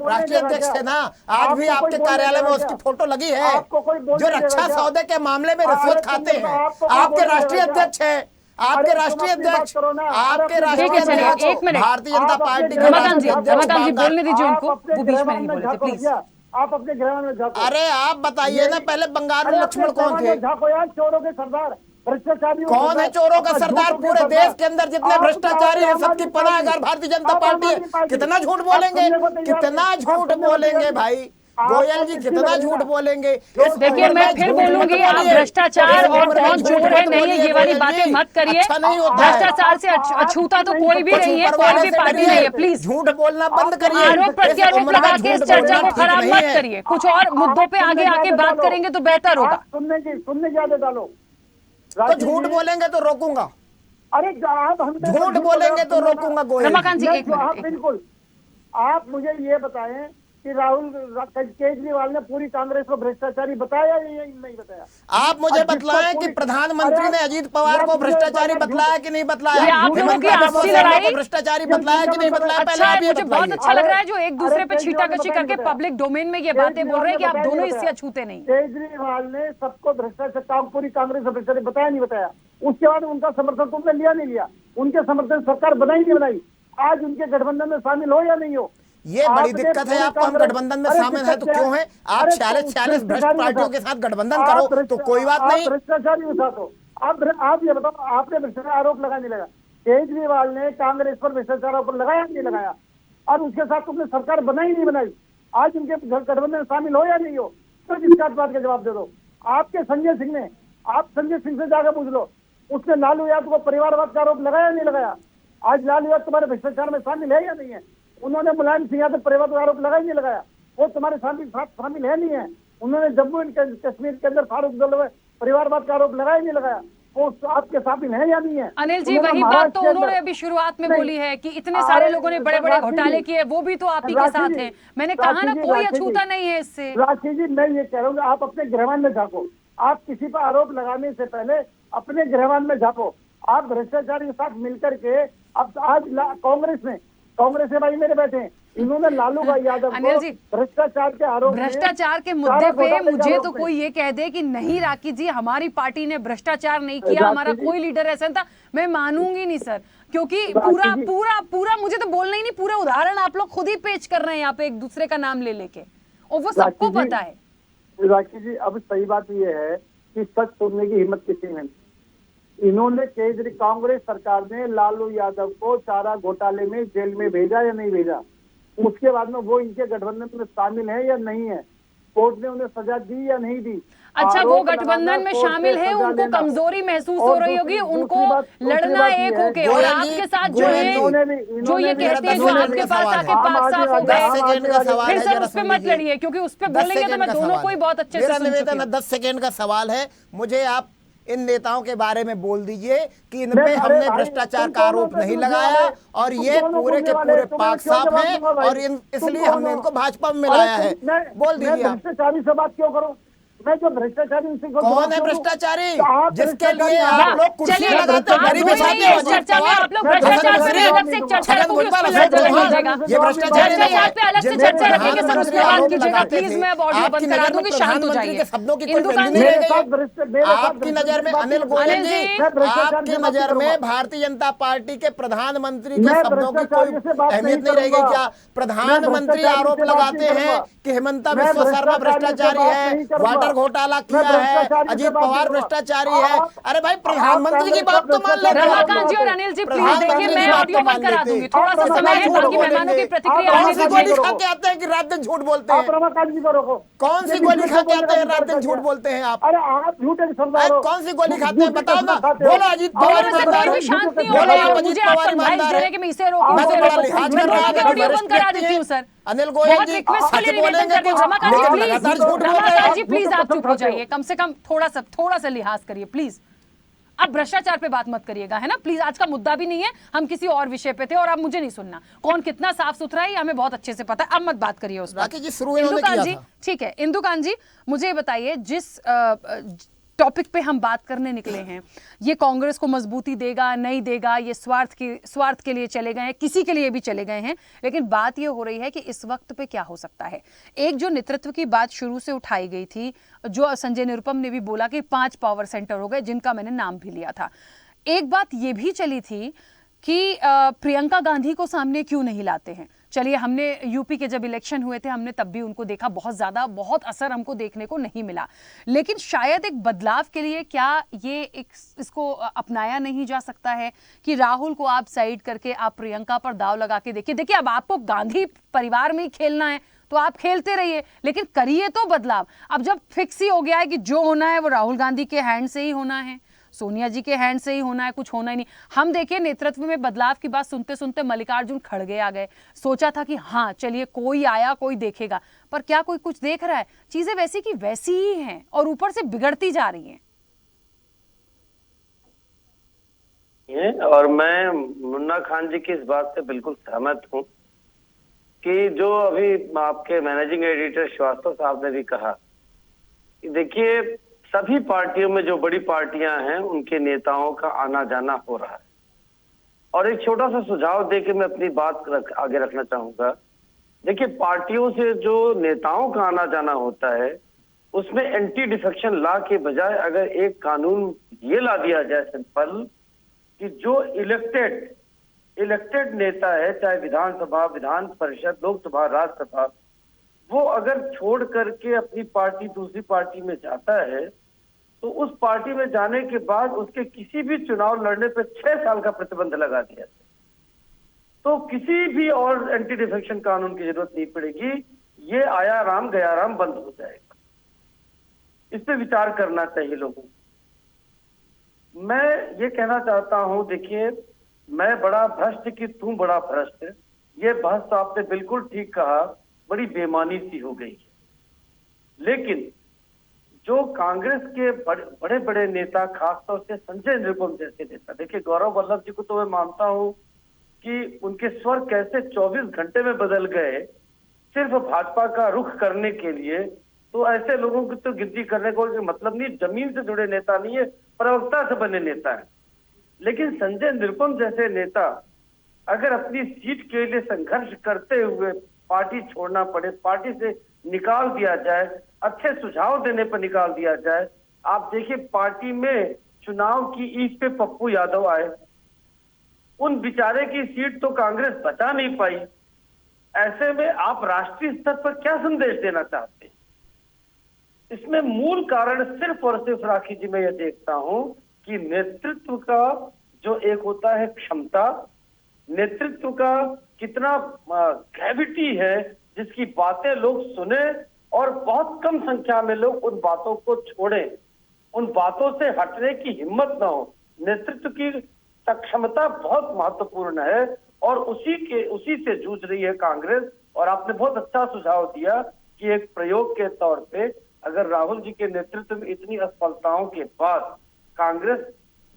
राष्ट्रीय अध्यक्ष थे ना, आज भी आपके कार्यालय में उसकी फोटो लगी है। जो रक्षा सौदे के मामले में रिश्वत खाते हैं, आपके राष्ट्रीय अध्यक्ष है, आपके राष्ट्रीय अध्यक्ष, आपके राष्ट्रीय अध्यक्ष भारतीय जनता पार्टी के राष्ट्रीय अध्यक्ष बोलने दीजिए उनको, वो बीच में नहीं बोल रहे थे, प्लीज। आप अपने ग्रह में झाँको। अरे आप बताइए ना, पहले बंगाल में लक्ष्मण कौन थे? झाँको यार, चोरों के सरदार, भ्रष्टाचारी कौन है? चोरों का सरदार पूरे देश के अंदर जितने भ्रष्टाचारी हैं सबकी पनाहगार भारतीय जनता पार्टी है। कितना झूठ बोलेंगे, कितना झूठ बोलेंगे भाई गोयल जी, कितना झूठ बोलेंगे। देखिए मैं फिर बोलूंगी, आप भ्रष्टाचार और कौन चोर है नहीं है ये वाली बातें मत करिए। भ्रष्टाचार से अछूता तो कोई भी नहीं है, कोई भी पार्टी नहीं है। प्लीज झूठ बोलना बंद करिए, आरोप प्रत्यारोप लगा के इस चर्चा को खराब मत करिए। कुछ और मुद्दों पे आगे आके बात करेंगे तो बेहतर होगा। सुनने की आदत डालो। तो झूठ बोलेंगे तो रोकूंगा, अरे आप हम झूठ बोलेंगे तो रोकूंगा गोयल। रमाकांत जी एक मिनट, बिल्कुल। आप मुझे ये बताएं कि राहुल केजरीवाल ने पूरी कांग्रेस को भ्रष्टाचारी बताया या नहीं बताया? आप मुझे बतलाएं कि प्रधानमंत्री ने अजीत पवार को भ्रष्टाचारी बतलाया कि नहीं बतलाया? आप लोगों की आपसी लड़ाई भ्रष्टाचारी बतलाया कि नहीं बतलाया? पहले आप ये मुझे बहुत अच्छा लग रहा है जो एक दूसरे पे छीटाकशी करके पब्लिक डोमेन में ये बातें बोल रहे हैं कि आप दोनों इससे अछूते नहीं। केजरीवाल ने सबको भ्रष्टाचार, पूरी कांग्रेस को भ्रष्टाचारी बताया नहीं बताया? उसके बाद उनका समर्थन तुमने लिया नहीं लिया? उनके समर्थन सरकार बनाई नहीं बनाई? आज उनके गठबंधन में शामिल हो या नहीं हो? ये बड़ी दिक्कत है आपको। हम गठबंधन में शामिल है तो क्यों है? आप 46 भ्रष्ट पार्टियों के साथ गठबंधन करो तो कोई बात नहीं। भ्रष्टाचारी उठा दो। आप ये बताओ, आपने भ्रष्टाचार आरोप लगा नहीं लगा? केजरीवाल ने कांग्रेस पर भ्रष्टाचार आरोप लगाया नहीं लगाया? और उसके साथ तुमने सरकार बनाई नहीं बनाई? आज उनके गठबंधन में शामिल हो या नहीं हो? तो जिसका बात का जवाब दे दो। आपके संजय सिंह ने, आप संजय सिंह से जाकर पूछ लो, उसने लालू यादव को परिवारवाद का आरोप लगाया नहीं लगाया? आज लालू यादव तुम्हारे भ्रष्टाचार में शामिल है या नहीं है? उन्होंने मुलायम सिंह यादव परिवार का आरोप लगाया नहीं लगाया? वो तुम्हारे साथ शामिल है नहीं है? उन्होंने जम्मू एंड कश्मीर के अंदर फारूक अब्दुल्ला परिवारवाद का आरोप लगाया नहीं लगाया? वो आपके शामिल है या नहीं है? अनिल जी वही बात तो उन्होंने अभी शुरुआत में बोली है कि इतने सारे लोगों ने बड़े बड़े घोटाले किए, वो भी तो आप ही के साथ हैं। मैंने कहा ना कोई अछूता नहीं है इससे। राशि जी मैं ये कह रहा हूँ, आप अपने गृहवान में झाँको। आप किसी पर आरोप लगाने से पहले अपने गृहवान में झाँको। आप भ्रष्टाचार के साथ मिलकर के अब आज कांग्रेस से भाई मेरे बैठे हैं, इन्होंने लालू भाई यादव को भ्रष्टाचार के आरोप, भ्रष्टाचार के मुद्दे पे मुझे तो कोई ये कह दे कि नहीं राखी जी हमारी पार्टी ने भ्रष्टाचार नहीं किया, हमारा कोई लीडर ऐसा था, मैं मानूंगी नहीं सर। क्योंकि पूरा पूरा पूरा मुझे तो बोलना ही नहीं, पूरा उदाहरण आप लोग खुद ही पेश कर रहे हैं यहाँ पे एक दूसरे का नाम ले लेके, और वो सबको पता है। राखी जी अब सही बात ये है कि सच सुनने की हिम्मत किसी में। इन्होंने कांग्रेस सरकार ने लालू यादव को चारा घोटाले में जेल में भेजा या नहीं भेजा? उसके बाद में वो इनके गठबंधन में शामिल है या नहीं है? कोर्ट ने उन्हें सजा दी या नहीं दी? अच्छा वो गठबंधन में शामिल है, उनको कमजोरी महसूस हो रही होगी, उनको लड़ना एक होके, और आपके साथ जो है जो ये कहते हैं जो आपके पास आके पास साफ हो गए, फिर सर उस पर मत लड़िए क्योंकि उस पर बोलेंगे तो मैं दोनों को ही बहुत अच्छे से सुन चुकी हूं। 10 सेकेंड का सवाल है, मुझे आप इन नेताओं के बारे में बोल दीजिए कि इन पे हमने भ्रष्टाचार का आरोप नहीं लगाया और ये पूरे के पूरे पाक साफ हैं और इसलिए हमने इनको भाजपा में मिलाया है। बोल दीजिए आप। भ्रष्टाचारी से बात क्यों करूं? मैं जो भ्रष्टाचारी उनसे कौन है भ्रष्टाचारी जिसके लिए आप लोग कुर्सी लगाते हो, गरीबी चाहते हो? चर्चा में आप लोग भ्रष्टाचार से अलग से चर्चा रखोगे, उस पर अलग से कीजिएगा। ये भ्रष्टाचारी नहीं है, पे अलग से चर्चा रखेंगे सर, उस पर बात कीजिएगा प्लीज। मैं अब ऑडियो बंद करा दूंगी, शांत हो जाइए। शब्दों की कोई वैल्यू नहीं रहेगी आपकी नजर में। अनिल गोयल जी आपकी नजर में भारतीय जनता पार्टी के प्रधानमंत्री के शब्दों की कोई अहमियत नहीं रहेगी क्या? प्रधानमंत्री आरोप लगाते हैं कि हिमंता विश्व शर्मा भ्रष्टाचारी है, वाटर डॉलर घोटाला किया है, अजीत पवार भ्रष्टाचारी है। अरे भाई प्रधानमंत्री की बात तो मान लेते। रमाकांत जी और अनिल जी प्लीज देखिए, मैं ऑडियो बंद करा दूंगी, थोड़ा सा समय है ताकि मेहमानों की प्रतिक्रिया। कौन सी गोली खा के आते हैं कि रात दिन झूठ बोलते हैं? रमाकांत जी को रोको। कौन सी गोली खा के आते हैं रात दिन झूठ बोलते हैं आप? अरे आप झूठ समझा रहे हो। कौन सी गोली खाते हैं बताओ ना। बोलो अजीत पवार ईमानदार है, शांत नहीं हो बोलो रही है, आप अजीत मुझे आप पवार एडवाइस ईमानदार दे रहे है। हैं कि मैं इसे रोकूं, मैं तो उसे बड़ा रोकूं। लिहाज मैं कर रहा तुरंत ऑडियो बंद करा देती हूँ सर। अनिल गोयल बहुत जी रिक्वेस्टफुली सच निवेदन बोलेंगे कर रही हूँ। रमाकांत जी लेकिन प्लीज, लगातार झूठ बोल रहे रमाकांत जी हैं। प्लीज आप चुप हो जाइए, कम से कम थोड़ा सा लिहाज करिए प्लीज। अब भ्रष्टाचार पे बात मत करिएगा, है ना प्लीज। आज का मुद्दा भी नहीं है, हम किसी और विषय पे थे और अब मुझे नहीं सुनना। कौन कितना साफ सुथरा है हमें बहुत अच्छे से पता है, अब मत बात करिए उस पर। इंदुकांत जी ठीक है, इंदुकांत जी मुझे बताइए, जिस टॉपिक पे हम बात करने निकले हैं, ये कांग्रेस को मजबूती देगा नहीं देगा, ये स्वार्थ के लिए चले गए हैं, किसी के लिए भी चले गए हैं, लेकिन बात ये हो रही है कि इस वक्त पे क्या हो सकता है। एक जो नेतृत्व की बात शुरू से उठाई गई थी, जो संजय निरुपम ने भी बोला कि 5 पावर सेंटर हो गए, जिनका मैंने नाम भी लिया था। एक बात ये भी चली थी कि प्रियंका गांधी को सामने क्यों नहीं लाते हैं। चलिए, हमने यूपी के जब इलेक्शन हुए थे हमने तब भी उनको देखा, बहुत असर हमको देखने को नहीं मिला, लेकिन शायद एक बदलाव के लिए क्या ये इसको अपनाया नहीं जा सकता है कि राहुल को आप साइड करके आप प्रियंका पर दाव लगा के देखिए। अब आपको गांधी परिवार में ही खेलना है तो आप खेलते रहिए, लेकिन करिए तो बदलाव। अब जब फिक्स ही हो गया है कि जो होना है वो राहुल गांधी के हैंड से ही होना है, सोनिया जी के हैंड से ही होना है, कुछ होना ही नहीं। हम देखिए नेतृत्व में बदलाव की बात सुनते सुनते मल्लिकार्जुन खड़गे आ गए। सोचा था कि हाँ चलिए कोई आया कोई देखेगा, पर क्या कोई कुछ देख रहा है? चीजें वैसी की वैसी ही हैं और ऊपर से बिगड़ती जा रही हैं। और मैं मुन्ना खान जी की इस बात से बिल्कुल सहमत हूं कि जो अभी आपके मैनेजिंग एडिटर श्रीवास्तव साहब ने भी कहा कि देखिए सभी पार्टियों में जो बड़ी पार्टियां हैं उनके नेताओं का आना जाना हो रहा है। और एक छोटा सा सुझाव देके मैं अपनी बात आगे रखना चाहूंगा। देखिए, पार्टियों से जो नेताओं का आना जाना होता है उसमें एंटी डिफेक्शन लॉ के बजाय अगर एक कानून ये ला दिया जाए सिंपल कि जो इलेक्टेड नेता है, चाहे विधानसभा, विधान परिषद, लोकसभा, राज्यसभा, वो अगर छोड़ करके अपनी पार्टी दूसरी पार्टी में जाता है तो उस पार्टी में जाने के बाद उसके किसी भी चुनाव लड़ने पर 6 साल का प्रतिबंध लगा दिया जाए तो किसी भी और एंटी डिफेक्शन कानून की जरूरत नहीं पड़ेगी। ये आया राम गया राम बंद हो जाएगा। इस पे विचार करना चाहिए लोगों को। मैं ये कहना चाहता हूं, देखिए मैं बड़ा भ्रष्ट कि तू बड़ा भ्रष्ट, ये बहस तो आपने बिल्कुल ठीक कहा, बड़ी बेमानी सी हो गई है। लेकिन जो कांग्रेस के बड़े बड़े नेता, खासतौर से संजय निरुपम जैसे नेता, देखिए गौरव वल्लभ जी को तो मैं मानता हूं कि उनके स्वर कैसे 24 घंटे में बदल गए सिर्फ भाजपा का रुख करने के लिए, तो ऐसे लोगों की तो गिनती करने को मतलब नहीं, जमीन से जुड़े नेता नहीं है, प्रवक्ता से बने नेता है। लेकिन संजय निरुपम जैसे नेता अगर अपनी सीट के लिए संघर्ष करते हुए पार्टी छोड़ना पड़े, पार्टी से निकाल दिया जाए, अच्छे सुझाव देने पर निकाल दिया जाए। आप देखिए पार्टी में चुनाव की ईद पे पप्पू यादव आए, उन बेचारे की सीट तो कांग्रेस बचा नहीं पाई। ऐसे में आप राष्ट्रीय स्तर पर क्या संदेश देना चाहते हैं? इसमें मूल कारण सिर्फ और सिर्फ राखी जी मैं ये देखता हूं कि नेतृत्व का जो एक होता है क्षमता, नेतृत्व का कितना ग्रेविटी है जिसकी बातें लोग सुने और बहुत कम संख्या में लोग उन बातों को छोड़ें, उन बातों से हटने की हिम्मत ना हो। नेतृत्व की सक्षमता बहुत महत्वपूर्ण है और उसी से जूझ रही है कांग्रेस। और आपने बहुत अच्छा सुझाव दिया कि एक प्रयोग के तौर पे अगर राहुल जी के नेतृत्व में इतनी असफलताओं के बाद कांग्रेस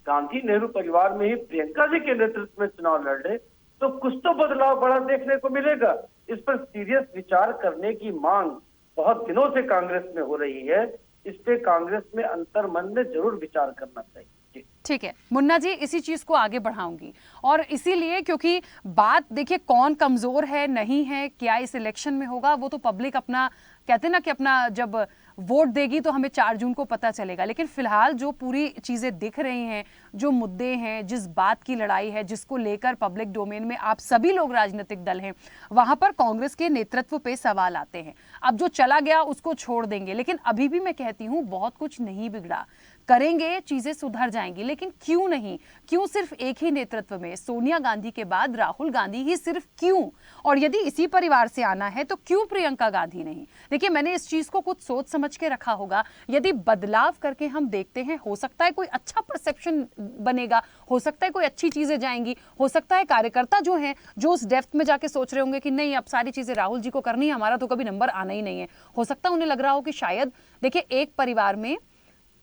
गांधी नेहरू परिवार में ही प्रियंका जी के नेतृत्व में चुनाव लड़े तो कुछ तो बदलाव बड़ा देखने को मिलेगा। इस पर सीरियस विचार करने की मांग बहुत दिनों से कांग्रेस में हो रही है। इस पे कांग्रेस में अंतर्मन में जरूर विचार करना चाहिए। ठीक है मुन्ना जी, इसी चीज को आगे बढ़ाऊंगी और इसीलिए क्योंकि बात देखिए कौन कमजोर है नहीं है, क्या इस इलेक्शन में होगा, वो तो पब्लिक अपना कहते हैं ना कि अपना जब वोट देगी तो हमें 4 जून को पता चलेगा। लेकिन फिलहाल जो पूरी चीजें दिख रही हैं, जो मुद्दे हैं, जिस बात की लड़ाई है, जिसको लेकर पब्लिक डोमेन में आप सभी लोग राजनीतिक दल हैं, वहां पर कांग्रेस के नेतृत्व पे सवाल आते हैं। अब जो चला गया उसको छोड़ देंगे, लेकिन अभी भी मैं कहती हूं बहुत कुछ नहीं बिगड़ा, करेंगे, चीजें सुधर जाएंगी। लेकिन क्यों नहीं? क्यों सिर्फ एक ही नेतृत्व में? सोनिया गांधी के बाद राहुल गांधी ही सिर्फ क्यों? और यदि इसी परिवार से आना है तो क्यों प्रियंका गांधी नहीं? देखिए, मैंने इस चीज को कुछ सोच समझ के रखा होगा। यदि बदलाव करके हम देखते हैं, हो सकता है कोई अच्छा परसेप्शन बनेगा, हो सकता है कोई अच्छी चीजें जाएंगी, हो सकता है कार्यकर्ता जो हैं, जो उस डेप्थ में जाके सोच रहे होंगे कि नहीं अब सारी चीजें राहुल जी को करनी है, हमारा तो कभी नंबर आना ही नहीं है, हो सकता है उन्हें लग रहा हो कि शायद, देखिए एक परिवार में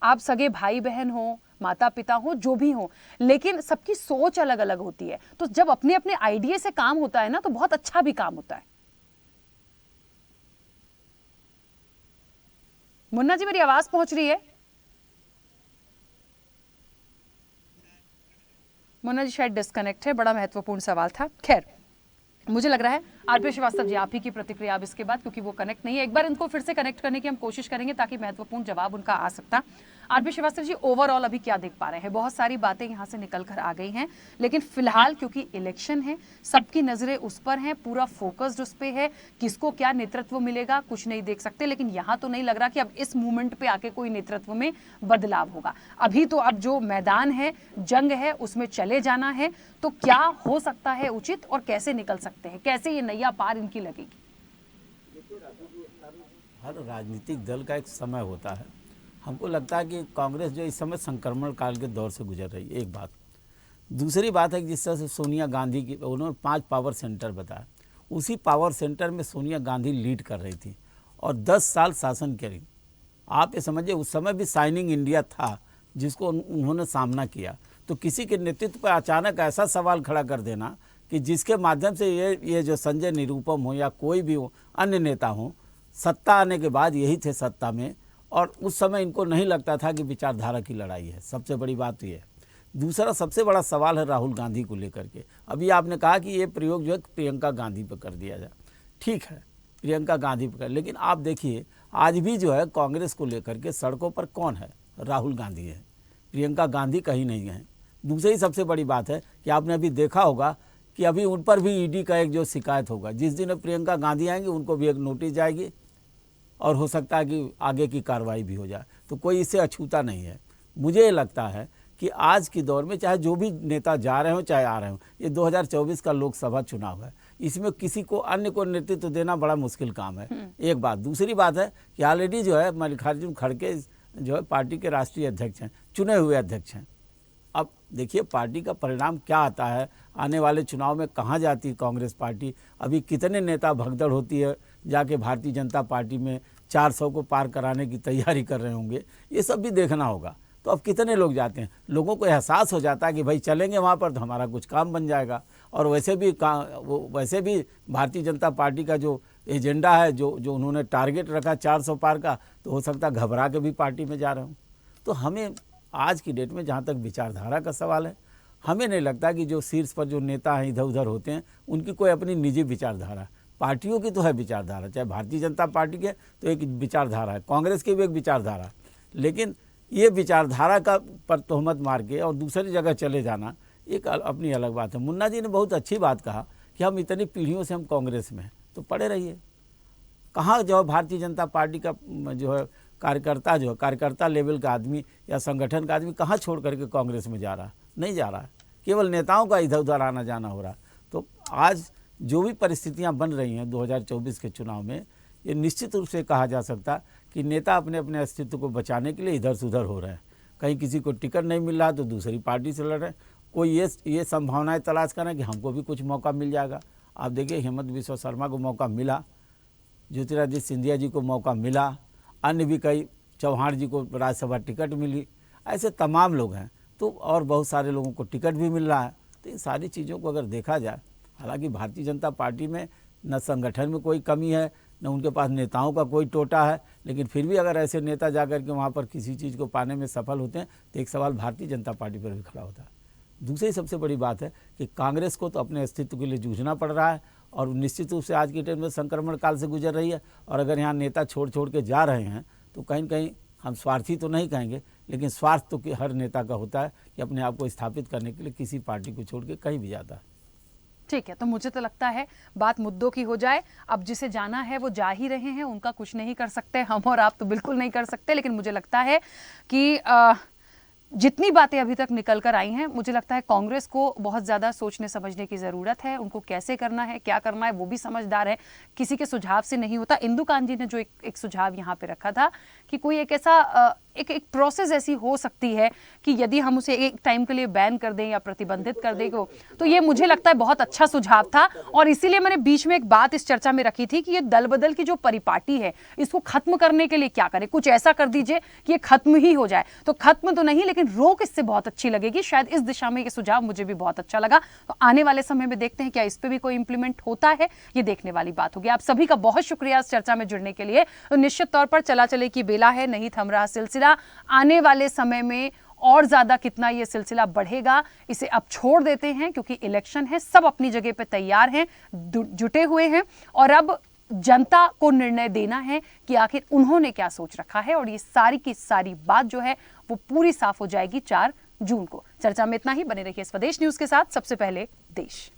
आप सगे भाई बहन हो, माता पिता हो, जो भी हो, लेकिन सबकी सोच अलग अलग होती है। तो जब अपने अपने आइडिया से काम होता है ना, तो बहुत अच्छा भी काम होता है। मुन्ना जी, मेरी आवाज पहुंच रही है? मुन्ना जी शायद डिस्कनेक्ट है, बड़ा महत्वपूर्ण सवाल था। खैर, मुझे लग रहा है आरपी श्रीवास्तव जी आप ही की प्रतिक्रिया अब इसके बाद, क्योंकि वो कनेक्ट नहीं है। एक बार इनको फिर से कनेक्ट करने की हम कोशिश करेंगे ताकि महत्वपूर्ण जवाब उनका आ सकता। आरपी श्रीवास्तव जी, ओवरऑल अभी क्या देख पा रहे हैं? बहुत सारी बातें यहाँ से निकल कर आ गई हैं, लेकिन फिलहाल क्योंकि इलेक्शन है, सबकी नजरें उस पर हैं, पूरा फोकस्ड उस पर है, किसको क्या नेतृत्व मिलेगा कुछ नहीं देख सकते। लेकिन यहाँ तो नहीं लग रहा कि अब इस मूवमेंट पे आके कोई नेतृत्व में बदलाव होगा। अभी तो अब जो मैदान है, जंग है, उसमें चले जाना है। तो क्या हो सकता है उचित और कैसे निकल सकते हैं? कैसे ये नैया पार इनकी लगेगी? हर राजनीतिक दल का एक समय होता है। हमको लगता है कि कांग्रेस जो इस समय संक्रमण काल के दौर से गुजर रही है, एक बात। दूसरी बात है कि जिस तरह से सोनिया गांधी की उन्होंने 5 पावर सेंटर बताया, उसी पावर सेंटर में सोनिया गांधी लीड कर रही थी और 10 साल शासन करी। आप ये समझिए, उस समय भी शाइनिंग इंडिया था जिसको उन्होंने सामना किया। तो किसी के नेतृत्व पर अचानक ऐसा सवाल खड़ा कर देना कि जिसके माध्यम से ये जो संजय निरुपम हो या कोई भी हो, अन्य नेता हो, सत्ता आने के बाद यही थे सत्ता में, और उस समय इनको नहीं लगता था कि विचारधारा की लड़ाई है। सबसे बड़ी बात ये है। दूसरा सबसे बड़ा सवाल है राहुल गांधी को लेकर के। अभी आपने कहा कि ये प्रयोग जो है प्रियंका गांधी पर कर दिया जाए, ठीक है, प्रियंका गांधी पर कर, लेकिन आप देखिए आज भी जो है कांग्रेस को लेकर के सड़कों पर कौन है? राहुल गांधी है, प्रियंका गांधी कहीं नहीं है। दूसरी सबसे बड़ी बात है कि आपने अभी देखा होगा कि अभी उन पर भी ईडी का एक जो शिकायत होगा, जिस दिन प्रियंका गांधी आएंगी उनको भी एक नोटिस जाएगी और हो सकता है कि आगे की कार्रवाई भी हो जाए। तो कोई इससे अछूता नहीं है। मुझे ये लगता है कि आज के दौर में चाहे जो भी नेता जा रहे हो चाहे आ रहे हो, ये 2024 का लोकसभा चुनाव है, इसमें किसी को अन्य को नेतृत्व देना बड़ा मुश्किल काम है, एक बात। दूसरी बात है कि ऑलरेडी जो है मल्लिकार्जुन खड़गे जो है पार्टी के राष्ट्रीय अध्यक्ष हैं, चुने हुए अध्यक्ष हैं। अब देखिए पार्टी का परिणाम क्या आता है, आने वाले चुनाव में कहाँ जाती है कांग्रेस पार्टी, अभी कितने नेता भगदड़ होती है, जाके भारतीय जनता पार्टी में 400 को पार कराने की तैयारी कर रहे होंगे, ये सब भी देखना होगा। तो अब कितने लोग जाते हैं, लोगों को एहसास हो जाता है कि भाई चलेंगे वहाँ पर तो हमारा कुछ काम बन जाएगा। और वैसे भी भारतीय जनता पार्टी का जो एजेंडा है, जो उन्होंने टारगेट रखा 400 पार का, तो हो सकता है घबरा के भी पार्टी में जा रहे हों। तो हमें आज की डेट में जहाँ तक विचारधारा का सवाल है, हमें नहीं लगता कि जो शीर्ष पर जो नेता हैं इधर उधर होते हैं उनकी कोई अपनी निजी विचारधारा। पार्टियों की तो है विचारधारा, चाहे भारतीय जनता पार्टी के तो एक विचारधारा है, कांग्रेस की भी एक विचारधारा है, लेकिन ये विचारधारा का पर तोहमत मार के और दूसरी जगह चले जाना एक अपनी अलग बात है। मुन्ना जी ने बहुत अच्छी बात कहा कि हम इतनी पीढ़ियों से हम कांग्रेस में हैं, तो पड़े रहिए। कहाँ जो है भारतीय जनता पार्टी का जो है कार्यकर्ता लेवल का आदमी या संगठन का आदमी कहाँ छोड़ करके कांग्रेस में जा रहा है? नहीं जा रहा है, केवल नेताओं का इधर उधर आना जाना हो रहा। तो आज जो भी परिस्थितियां बन रही हैं 2024 के चुनाव में, ये निश्चित रूप से कहा जा सकता कि नेता अपने अपने अस्तित्व को बचाने के लिए इधर से उधर हो रहे हैं। कहीं किसी को टिकट नहीं मिल रहा तो दूसरी पार्टी से लड़ रहे हैं, कोई ये संभावनाएं तलाश करें कि हमको भी कुछ मौका मिल जाएगा। आप देखिए हेमंत बिस्वा शर्मा को मौका मिला, ज्योतिरादित्य सिंधिया जी को मौका मिला, अन्य भी कई, चौहान जी को राज्यसभा टिकट मिली, ऐसे तमाम लोग हैं। तो और बहुत सारे लोगों को टिकट भी मिल रहा है। तो इन सारी चीज़ों को अगर देखा जाए, हालांकि भारतीय जनता पार्टी में न संगठन में कोई कमी है, न उनके पास नेताओं का कोई टोटा है, लेकिन फिर भी अगर ऐसे नेता जाकर के वहाँ पर किसी चीज़ को पाने में सफल होते हैं तो एक सवाल भारतीय जनता पार्टी पर भी खड़ा होता है। दूसरी सबसे बड़ी बात है कि कांग्रेस को तो अपने अस्तित्व के लिए जूझना पड़ रहा है और निश्चित रूप से आज के टाइम में संक्रमण काल से गुजर रही है। और अगर यहाँ नेता छोड़ के जा रहे हैं तो तो कहीं न कहीं हम स्वार्थी तो नहीं कहेंगे, लेकिन स्वार्थ तो हर नेता का होता है कि अपने आप को स्थापित करने के लिए किसी पार्टी को छोड़ के कहीं भी जाता है। ठीक है, तो मुझे तो लगता है बात मुद्दों की हो जाए, अब जिसे जाना है वो जा ही रहे हैं, उनका कुछ नहीं कर सकते, हम और आप तो बिल्कुल नहीं कर सकते। लेकिन मुझे लगता है कि जितनी बातें अभी तक निकल कर आई हैं, मुझे लगता है कांग्रेस को बहुत ज़्यादा सोचने समझने की ज़रूरत है। उनको कैसे करना है, क्या करना है, वो भी समझदार है, किसी के सुझाव से नहीं होता। इंदु कांजी ने जो एक सुझाव यहाँ पे रखा था कि कोई एक ऐसा एक प्रोसेस ऐसी हो सकती है कि यदि हम उसे एक टाइम के लिए बैन कर दें या प्रतिबंधित कर दें, तो ये मुझे लगता है बहुत अच्छा सुझाव था। और इसीलिए मैंने बीच में एक बात इस चर्चा में रखी थी कि ये दल बदल की जो परिपाटी है, इसको खत्म करने के लिए क्या करें, कुछ ऐसा कर दीजिए कि ये खत्म ही हो जाए। तो खत्म तो नहीं, लेकिन रोक इससे बहुत अच्छी लगेगी। शायद इस दिशा में ये सुझाव मुझे भी बहुत अच्छा लगा। तो आने वाले समय में देखते हैं क्या इस पे भी कोई इंप्लीमेंट होता है, ये देखने वाली बात होगी। आप सभी का बहुत शुक्रिया इस चर्चा में जुड़ने के लिए। तो निश्चित तौर पर चला चले की बेला है, नहीं थम रहा सिलसिला। आने वाले समय में और ज्यादा कितना ये सिलसिला बढ़ेगा, इसे अब छोड़ देते हैं, क्योंकि इलेक्शन है, सब अपनी जगह पे तैयार हैं, जुटे हुए हैं, और अब जनता को निर्णय देना है कि आखिर उन्होंने क्या सोच रखा है। और ये सारी की सारी बात जो है वो पूरी साफ हो जाएगी 4 जून को। चर्चा में इतना ही। बने रहिए स्वदेश न्यूज के साथ। सबसे पहले देश।